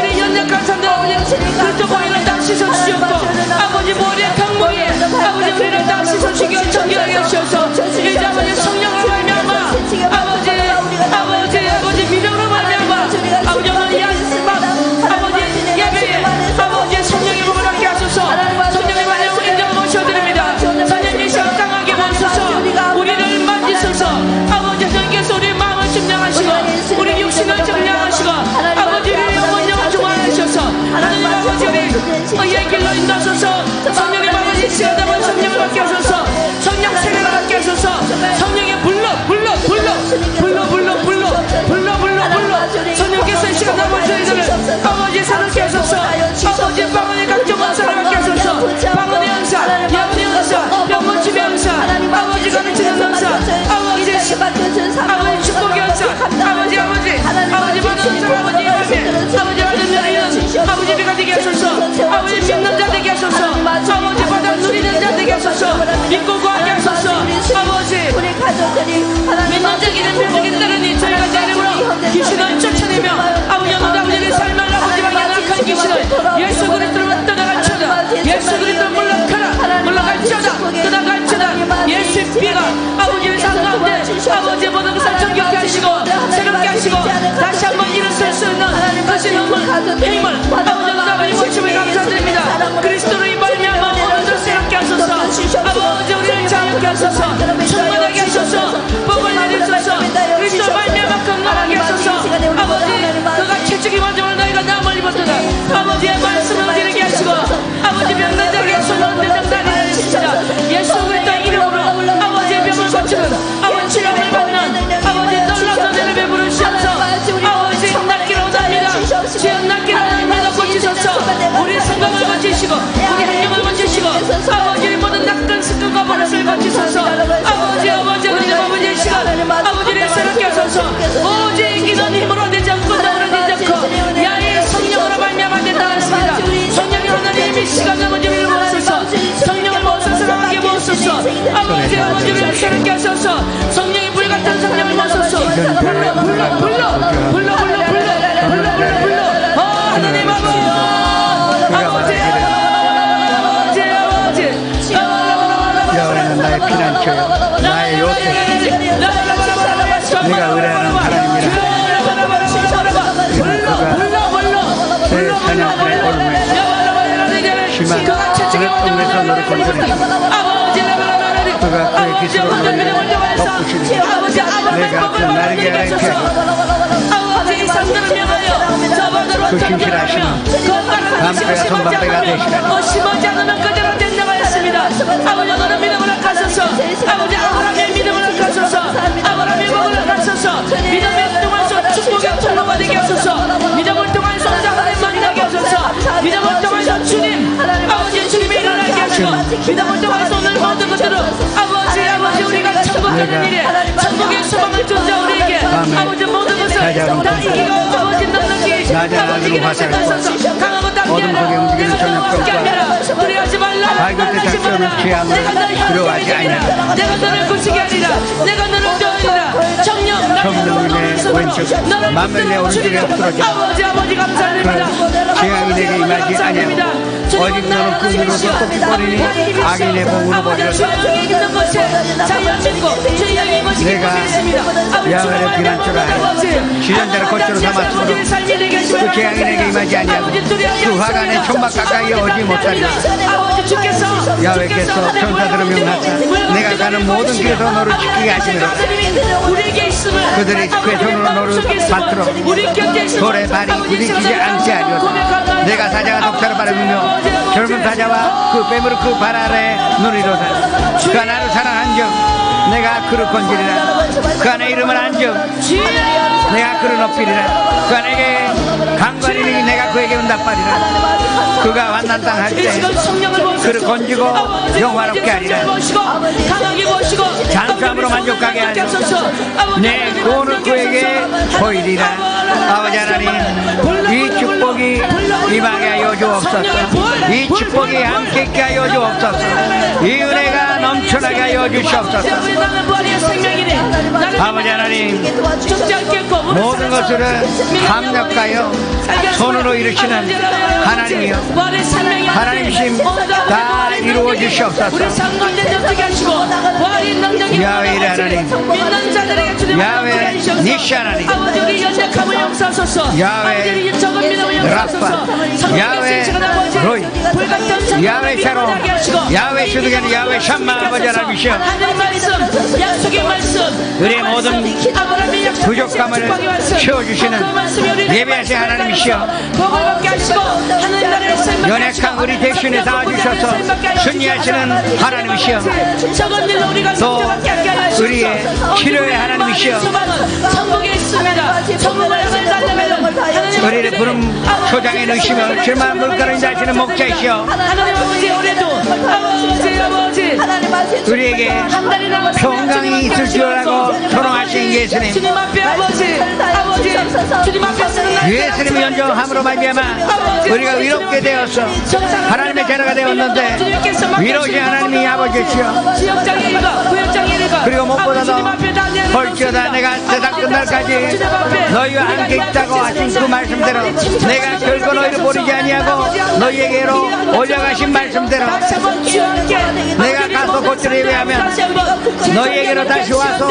의의 길로 인도하소서. 성령의 마음을 지시하다 보니 성령을 받게 하소서. 성령 세례를 받게 하소서. 성령의 불러 성령께서 이 시간 남은 저희들을 아버지 사랑케 하소서. 아버지 방언의 각종 은사를 받게 하소서. 방언의 은사, 예언의 은사, 병고침의 은사, 아버지 가르치는 은사, 아버지 축복의 은사, 아버지 받은 은사, 아버지 예배, 아버지 받은 누리는 아버지 비가 되게 하소서. 아버지 믿는 자 되게 하소서. 아버지 받아 누리는 자 되게 하소서. 믿고 구하게 하소서. 아버지 믿는 자에게는 표적이 따르니 저희가 제 이름으로 귀신을 쫓아내며 아버지 오늘 아버지의 삶을 아버지 방향 악한 귀신을 예수 그리스도로 떠나갈지어다. 예수 그리스도로 물러갈지어다. 떠나갈지어다. 예수의 피가 아버지의 삶 가운데 아버지의 모든 것을 정결케 하시고 새롭게 하시고 다시 한번 일어설 수 있는 다시 눈물 힘을 아버지 오늘 모심을 감사드립니다. 그리스도로 말미암아 오늘도 새롭게 하소서. 아버지 우리를 자유케 하소서. 충만하게 하소서. 복을 내리소서. 그리스도 말미암아 건강하게 하소서. 아버지 그가 채찍이 맞으면 너희가 남을 입었도다. 아버지의 말씀을 드리게 하시고 아버지 병든 자에게 손을 드는 자리 내리십시다. 예수 그리스도의 이름으로 아버지의 병을 고치는 아버지 치료를 받는 아버지 놀라운 은혜를 부르시옵소서. 아버지 낫기를 원합니다. 지연 낫기를 원합니다. 고치소서. 우리 생각을 고치시고 우리 행동을 고치시고 아버지의 모든 낙던 습관과 버릇을 고치소서. 아버지 우리 아버지의 시간 아버지를 새롭게 하소서. 오직 기도는 힘으로 되지 않고 능으로 되지 않고 야의 성령으로 말미암아 된다 하십니다. 성령이 하나님의 시간을 아버지를 모으소서. 성령을 모으소서. 사랑하게 모으소서. 아버지를 새롭게 하소서. 성령이 불같은 성령을 모으소서. 불러 하나님 아버지 여호와는 나의 피난처요 나의 요새 네가 의뢰하는 하나님이라 새 사냥꾼의 얼굴에 심한 그의 똥에서 너를 건져내시고 그가 그의 기술로 너를 덮으시니 내가 그 날개를 펴고 그 신실하심은 담배가 손방배가 되시라니 심하지 않으면 그대로 된다고 했습니다. 아버지 오늘 믿음을 하소서. 아버지 아브라함의 믿음을 하소서. 아브라함의 복을 하소서. 믿음의 통해서 축복의 통로가 되게 하소서. 믿음을 통해서 하나님 만나게 하소서. 믿음을 통해서 주님 아버지 주님이 일어나게 하시고 믿음을 통해서 오늘 모든 것들은 아버지 우리가 천국하는 일에 천국의 소망을 주자 우리에게 아버지 모든 것을 다 이기고 아버지 넉넉히 아버지 일어나셔서 강하고 담대하라. 그래서 함께 하라. 두려워하지 말라. 발끝에 작전을 취함을 두려워하지 아니하라. 내가 너를 부시게 하리라. 내가 너를 도우리라. 성령님의 왼쪽 만물의 오른쪽에 엎드러져 아버지 감사드립니다. 재앙이 내게 임하지 아니하고 오직 너는 끈으로도 꺾이버리니 악인의 봉으로 버리라. 내가 야훼의 피난처라 하여 지전자를 거처로 삼았으므로 그 재앙이 내게 임하지 아니하고 그 화가 내 천막 가까이 오지 못하리라. 야훼께서 천사들을 명하사 내가 가는 모든 길에서 너를 지키게 하시므로 그들이 그의 손으로 너를 받들어 돌에 발이 부딪히지 않게 하리로다. 내가 사자가 독사를 바라보며 젊은 사자와 그 뱀으로 그 발 아래에 누리로다. 그가 나를 사랑한즉 내가 그를 건지리라. 그가 내 이름을 안즉 내가 그를 높이리라. 그가 내게 강관이니 내가 그에게 응답하리라. 그가 완난 땅 할 때 그를 건지고 영화롭게 하리라. 장수함으로 만족하게 하리라. 내 구원을 그에게 보이리라. 아버지 하나님 이 축복이 임하게 하여 주옵소서. 이 축복이 함께 있게 하여 주옵소서. 이 은혜가 넘쳐나게 하여 주시옵소서. 아버지 하나님 모든 것을 합력하여 손으로 이루시는 하나님이여 하나님이심 다 이루어 주시옵소서. 야훼의 하나님 야훼 니시 하나님 야훼 라파 야훼 로이 야훼 샤롬 야훼 수두게는 야훼 샴마 아버지 하나님이시여 우리의 모든 부족감을 채워주시는 예배하신 하나님이시여 연약한 우리 대신에 닿아주셔서 승리하시는 하나님이시여, 또 우리의 치료의 하나님이시여, 우리를 구름 초장에 넣으시며 실만 물가를 인자하시는 목자이시여, 우리에게 평강이 있을 줄 알고 소롱하신 예수님, 예수님의 연정함으로 말미암아 우리가 위롭게 되어서 하나님의 자녀가 되었는데 위로우신 하나님이 아버지시여, 그리고 무엇보다도 볼지어다 내가 세상 끝날까지 너희와 함께 있다고 하신 그 말씀대로 내가 결코 너희를 버리지 아니하고 너희에게로 올려가신 말씀대로 내가 가서 곧들에 예배하면 너희에게로 다시 와서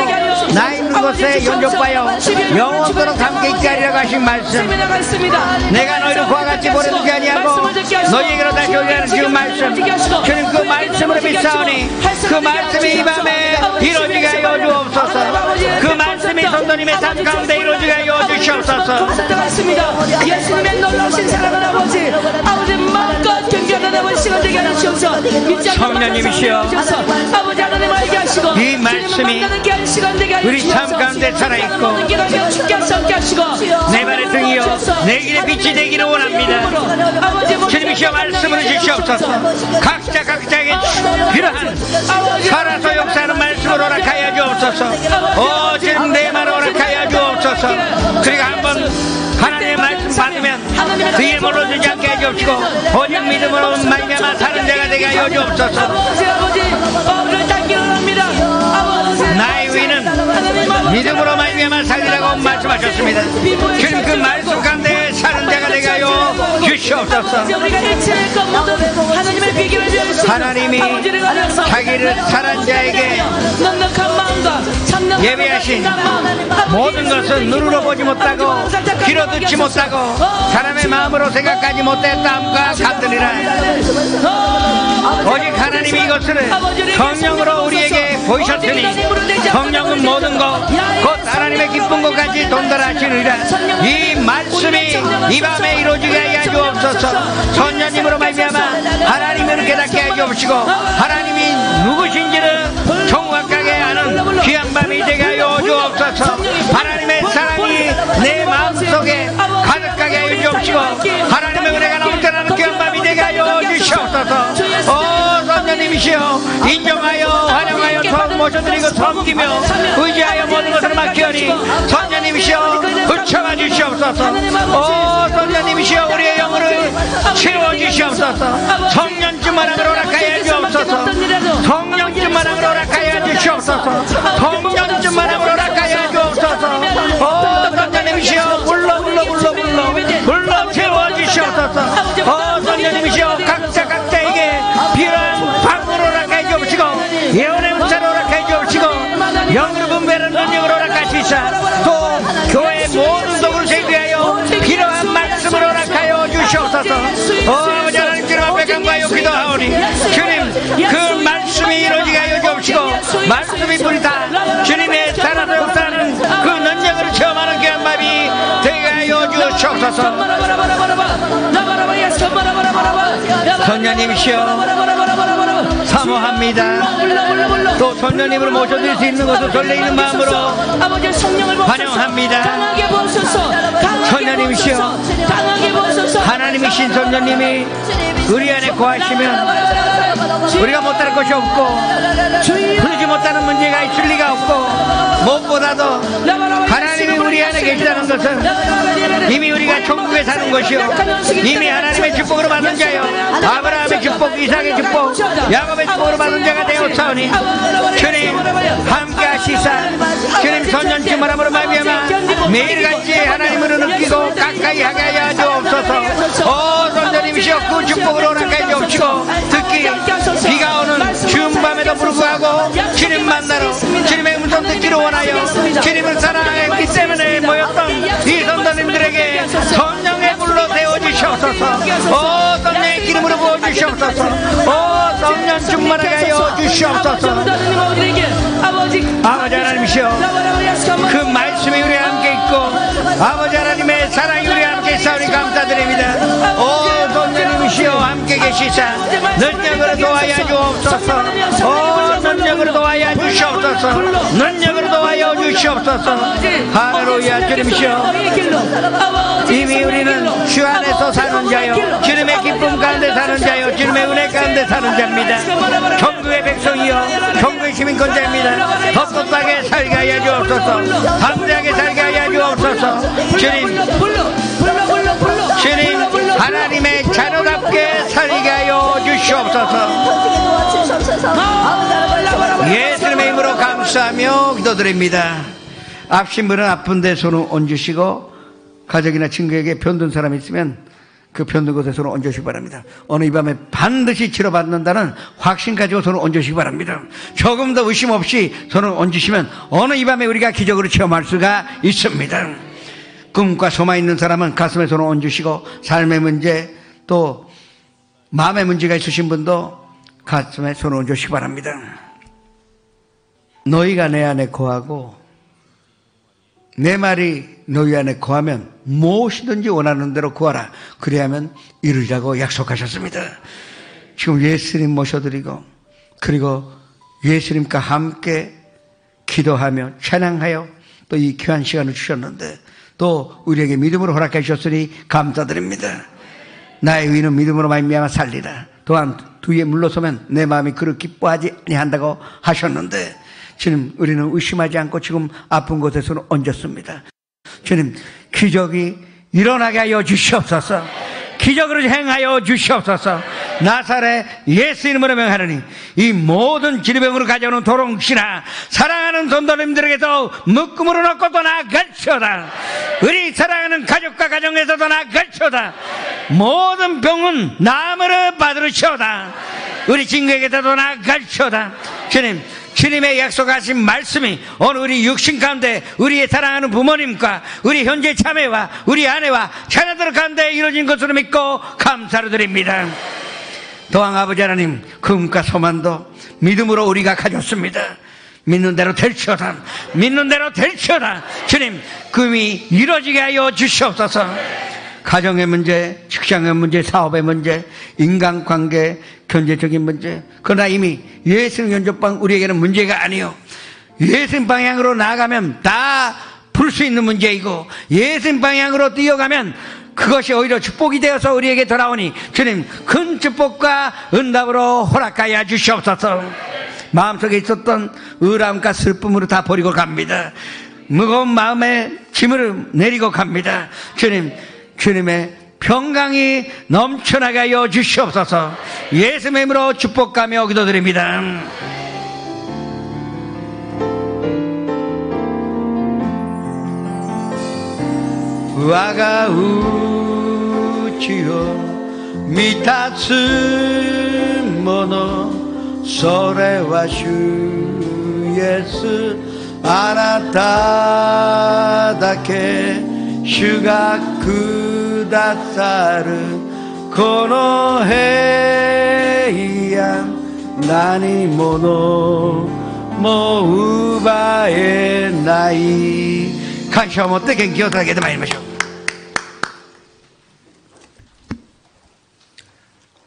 나 있는 곳에 연접하여 영원토록 함께 있게 하리라고 하신 말씀, 내가 너희를 그와 같이 보내주지 아니하고 너희에게로 다시 올려가는 그 말씀, 주님 그 말씀으로 믿사오니 그 말씀이 이 밤에 이루어지게 하여 주옵소서. 그 말씀이 성도님의 삶 가운데 이루어지게 하여 주시옵소서. 예수님의 놀라우신 사랑을 아버지 마음껏 경배하는 아버지 시간 되게 하는 시옵소서. 성령님이시여, 아버지 하나님 알게 하시고 이 말씀이 우리 삶 가운데 살아있고 내 발의 등이여 내 길의 빛이 되기를 원합니다. 주님이시여 말씀을 주시옵소서. 각자에게 필요한 살아서 역사하는 말씀을 허락하여 주옵소서. 주님 내 말을 허락하여 주옵소서. 그리고 한번 하나님의 말씀 받으면 뒤에 물러주지 않게 해주옵시고 오직 믿음으로 말미암아 사는 자가 되게 하여 주옵소서. 나의 위는 믿음으로 말미암아 살리라고 말씀하셨습니다. 주님 그 말씀 가운데 사는 자가 되게 하여 주시옵소서. 하나님이 자기를 사는 자에게 예배하신 모든 것은 눈으로 보지 못하고 귀로 듣지 못하고 사람의 마음으로 생각하지 못했다함과 같으니라. 오직 하나님이 이것을 성령으로 우리에게 보이셨으니 성령은 모든 것 곧 하나님의 기쁜 것까지 동달하시느니라. 이 말씀이 이 밤에 이루어지게 하여 주옵소서. 선녀님으로 말미암아 하나님을 깨닫게 하여 주옵시고 하나님이 누구신지를 정확하게 아는 귀한 밤이 되게 하여 주옵소서. 하나님의 사랑이 내 마음속에 가득하게 하여 주옵시고 하나님의 은혜가 넘쳐나는 귀한 밤이 되게 하여 주시옵소서. 선녀님이시여 인정하여 환영하여 모셔드리고 섬기며 의지하여 모든 것을 맡기오니 선녀님이시여 붙여봐 주시옵소서. 선녀님이시여 우리의 영혼을 채워주시옵소서. 성령쯤만함을 허락하여 주옵소서. 성령쯤만함을 허락하여 주시옵소서. 성령쯤만함을 허락하여 주옵소서. 선녀님이시여 불러 채워주시옵소서. 선녀님이시여 각자에게 필요한 방으로 허락하여 주옵시고 예언의 문자로 허락하여 주옵시고 영으로 분별하는 능력으로 허락하시사 또 교회의 모든 도구를 제기하여 필요한 말씀을 허락하여 주시옵소서. 아버지 하나님 주님 앞에 간구하여 기도하오니 주님 그 말씀이 이루어지게 하여 주옵시고 말씀이 뿌리다 주님의 살아서 역사하는 그 능력을 체험하는 귀한 밤이 되게 하여 주시옵소서. 선녀님이시여 사모합니다. 또 선녀님으로 모셔드릴 수 있는 것을 설레이는 마음으로 환영합니다. 선녀님이시여 하나님이신 선녀님이 우리 안에 거하시면 우리가 못할 것이 없고 그러지 못하는 문제가 있을 리가 없고 무엇보다도 하나님이 우리 안에 계시다는 것은 이미 우리가 천국에 사는 것이요 이미 하나님의 축복으로 받은 자요 아브라함의 축복, 이삭의 축복, 야곱의 축복으로 받은 자가 되었사오니 주님 함께 하시사 주님 선년주말함으로 말미암아 매일같이 하나님으로 느끼고 가까이 하게 하여 주옵소서. 선녀님이시여 그 축복으로 허락하여 주옵시고 특히 비가 오는 추운 밤에도 불구하고 주님 만나러 주님의 음성 듣기를 원하여 주님을 사랑했기 때문에 모였던 이 선도님들에게 성령의 불로 데워주시옵소서. 성령의 기름으로 부어주시옵소서. 성령 충만하게 하여 주시옵소서. 아버지 하나님이시여 그 말씀이 우리와 함께 있고 아버지 하나님의 사랑이 우리와 함께 있사오니 감사드립니다. 성령님이시여 되시사 능력으로 도와야 주옵소서. 능력으로 도와야 주시옵소서. 능력으로 도와야 주시옵소서. 할렐루야. 주님이시여, 이미 우리는 주 안에서 사는 자요, 주님의 기쁨 가운데 사는 자요, 주님의 은혜 가운데 사는 자입니다. 천국의 백성이요, 천국의 시민권자입니다. 헛것하게 살게 하여 주옵소서. 담대하게 살게 하여 주옵소서. 주님, 하나님의 자녀답게 살게 하여 주시옵소서. 예수님의 이름으로 감사하며 기도드립니다. 아프신 분은 아픈 데 손을 얹으시고, 가족이나 친구에게 병든 사람이 있으면 그 병든 곳에 손을 얹으시기 바랍니다. 오늘 이 밤에 반드시 치료받는다는 확신 가지고 손을 얹으시기 바랍니다. 조금 더 의심 없이 손을 얹으시면 오늘 이 밤에 우리가 기적으로 체험할 수가 있습니다. 꿈과 소망 있는 사람은 가슴에 손을 얹으시고, 삶의 문제 또 마음의 문제가 있으신 분도 가슴에 손을 얹으시기 바랍니다. 너희가 내 안에 거하고 내 말이 너희 안에 거하면 무엇이든지 원하는 대로 구하라. 그래야만 이루자고 약속하셨습니다. 지금 예수님 모셔드리고, 그리고 예수님과 함께 기도하며 찬양하여 또 이 귀한 시간을 주셨는데, 또 우리에게 믿음으로 허락해 주셨으니 감사드립니다. 나의 의는 믿음으로 말미암아 살리라. 또한 뒤에 물러서면 내 마음이 그를 기뻐하지 아니한다고 하셨는데, 주님, 우리는 의심하지 않고 지금 아픈 곳에서는 얹었습니다. 주님, 기적이 일어나게 하여 주시옵소서. 기적으로 행하여 주시옵소서. 나사렛 예수 이름으로 명하노니 이 모든 질병으로 가져오는 도롱시나 사랑하는 성도님들에게도 묶음으로 놓고 떠나갈지어다. 우리 사랑하는 가족과 가정에서도 나갈지어다. 모든 병은 나무를 받으시오다. 우리 친구에게도 나갈지어다. 주님, 주님의 약속하신 말씀이 오늘 우리 육신 가운데 우리의 사랑하는 부모님과 우리 현재 자매와 우리 아내와 자녀들 가운데 이루어진 것으로 믿고 감사를 드립니다. 또한 아버지 하나님, 꿈과 소망도 믿음으로 우리가 가졌습니다. 믿는 대로 될지어다. 믿는 대로 될지어다. 주님, 꿈이 이루어지게 하여 주시옵소서. 가정의 문제, 직장의 문제, 사업의 문제, 인간관계, 경제적인 문제, 그러나 이미 예수님 연접방 우리에게는 문제가 아니요, 예수님 방향으로 나아가면 다 풀 수 있는 문제이고, 예수님 방향으로 뛰어가면 그것이 오히려 축복이 되어서 우리에게 돌아오니 주님, 큰 축복과 응답으로 허락하여 주시옵소서. 마음속에 있었던 우울함과 슬픔으로 다 버리고 갑니다. 무거운 마음의 짐을 내리고 갑니다. 주님, 주님의 평강이 넘쳐나게 하여 주시옵소서. 예수님의 이름으로 축복하며 기도드립니다.我が内を満たすもの、それは主イエス、あなただけ主がくださるこの平安、何者も奪えない。感謝を持って元気を届けてまいりましょう。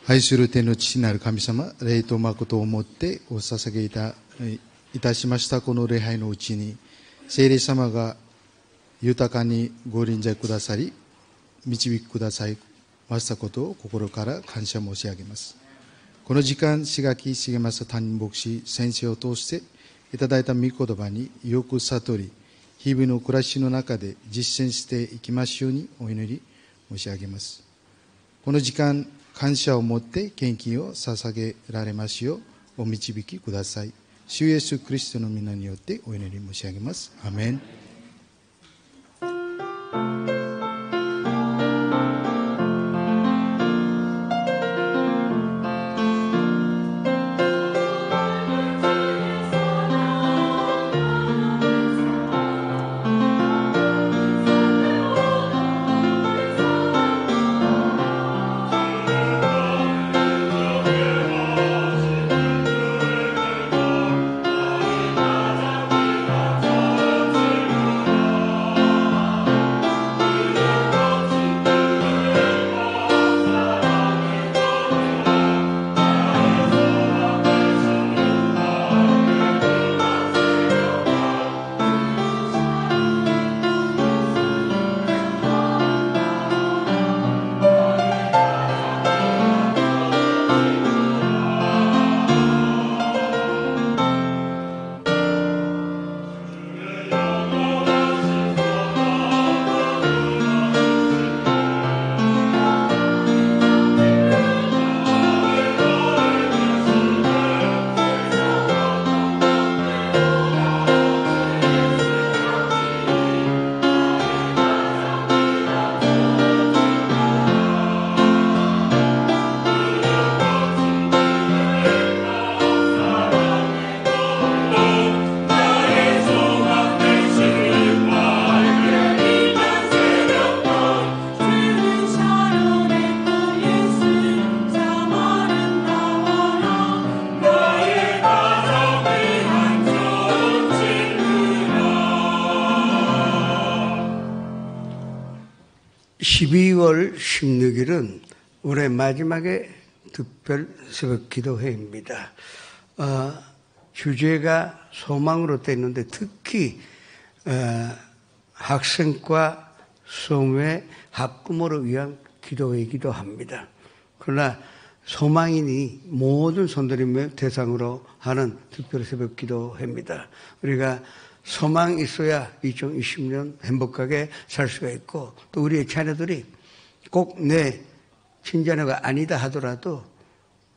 愛する天の父なる神様、礼と誠をもってお捧げいたしましたこの礼拝のうちに、聖霊様が豊かにご臨在くださり、導きくださいましたことを心から感謝申し上げます。この時間、志垣重政担任牧師先生を通していただいた御言葉によく悟り、日々の暮らしの中で実践していきますようにお祈り申し上げます。この時間、感謝を持って献金を捧げられますようお導きください。主イエス・キリストの皆によってお祈り申し上げます。アメン。 12월 16일은 올해 마지막에 특별 새벽 기도회입니다. 주제가 소망으로 되어 있는데 특히 학생과 소모의 학부모를 위한 기도회이기도 합니다. 그러나 소망이니 모든 손들임을 대상으로 하는 특별 새벽 기도회입니다. 우리가 소망이 있어야 2020년 행복하게 살 수가 있고 또 우리의 자녀들이 꼭 내 친자녀가 아니다 하더라도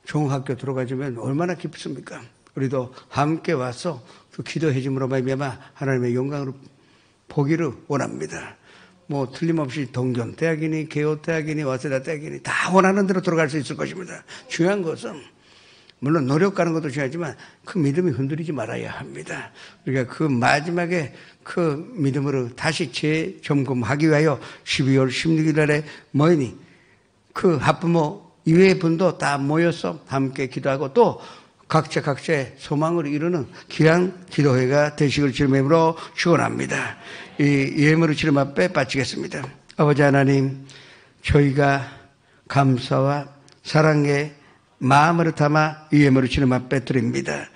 좋은 학교 들어가주면 얼마나 기쁘습니까? 우리도 함께 와서 그 기도해 줌으로 말미암아 하나님의 영광으로 보기를 원합니다. 뭐 틀림없이 동경대학이니 개호대학이니 와세다대학이니 다 원하는 대로 들어갈 수 있을 것입니다. 중요한 것은 물론 노력하는 것도 중요하지만 그 믿음이 흔들리지 말아야 합니다. 우리가 그 마지막에 그 믿음으로 다시 재점검하기 위하여 12월 16일 날에 모이니 그 학부모 이외의 분도 다 모여서 함께 기도하고 또 각자의 소망을 이루는 귀한 기도회가 되시길 주님의 이름으로 축원합니다. 이 예물을 주님 앞에 바치겠습니다. 아버지 하나님, 저희가 감사와 사랑의 마음을 담아 이 예물을 주님 앞에 드립니다.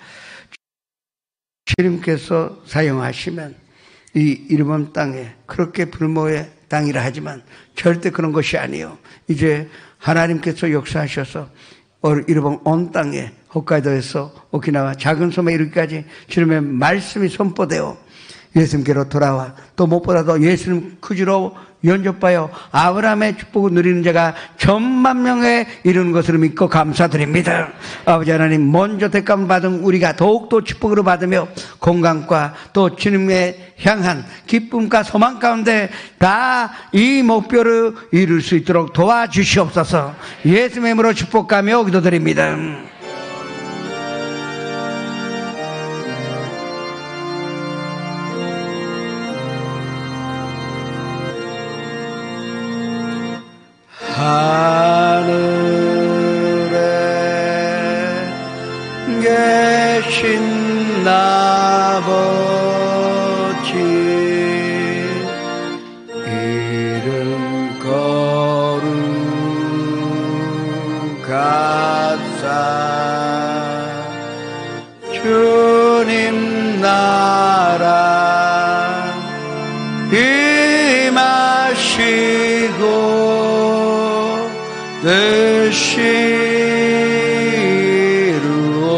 주님께서 사용하시면 이 이름은 땅에 그렇게 불모의 땅이라 하지만 절대 그런 것이 아니요. 이제 하나님께서 역사하셔서 이르봉 온 땅에 홋카이도에서 오키나와 작은 섬에 이르기까지 주님의 말씀이 선포되어 예수님께로 돌아와 또 무엇보다도 예수님 크주로 연접하여 아브라함의 축복을 누리는 자가 1000만 명에 이르는 것을 믿고 감사드립니다. 아버지 하나님, 먼저 대감을 받은 우리가 더욱더 축복으로 받으며 건강과 또 주님의 향한 기쁨과 소망 가운데 다 이 목표를 이룰 수 있도록 도와주시옵소서. 예수님의 이름으로 축복하며 기도드립니다. 하늘에 계신 아버지 이름 거룩하사 주님 나라 임하시고 뜻이 이루어지다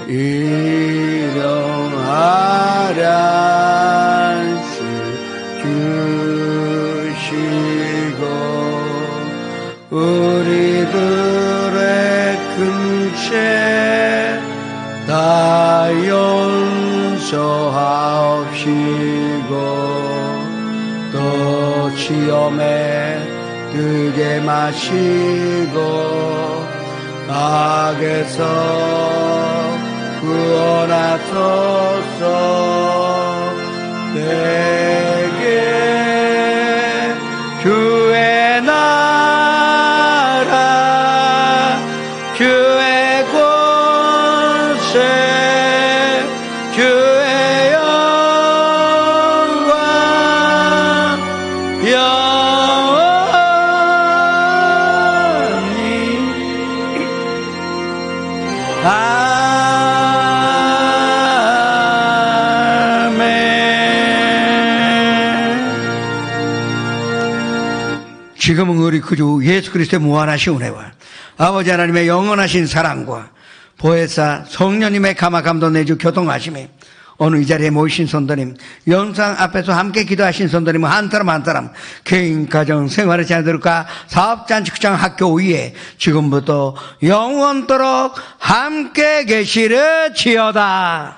일용하라 수 주시고 우리들의 금죄 다 용서하옵시고 또 시험에 들게 마시고 악에서 구원하소서. 내게 주의 나라 주의 권세 주의 영광 영원히 지금은 우리 구주 예수 그리스도의 무한하신 은혜와 아버지 하나님의 영원하신 사랑과 보혜사 성령님의 감화감동 내주 교통하심이 오늘 이 자리에 모이신 성도님, 영상 앞에서 함께 기도하신 성도님 한 사람 한 사람 개인 가정 생활의 자녀들과 사업장 직장 학교 위에 지금부터 영원토록 함께 계시르지어다.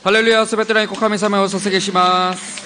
ハレルヤ、すべての御神様をお捧げします。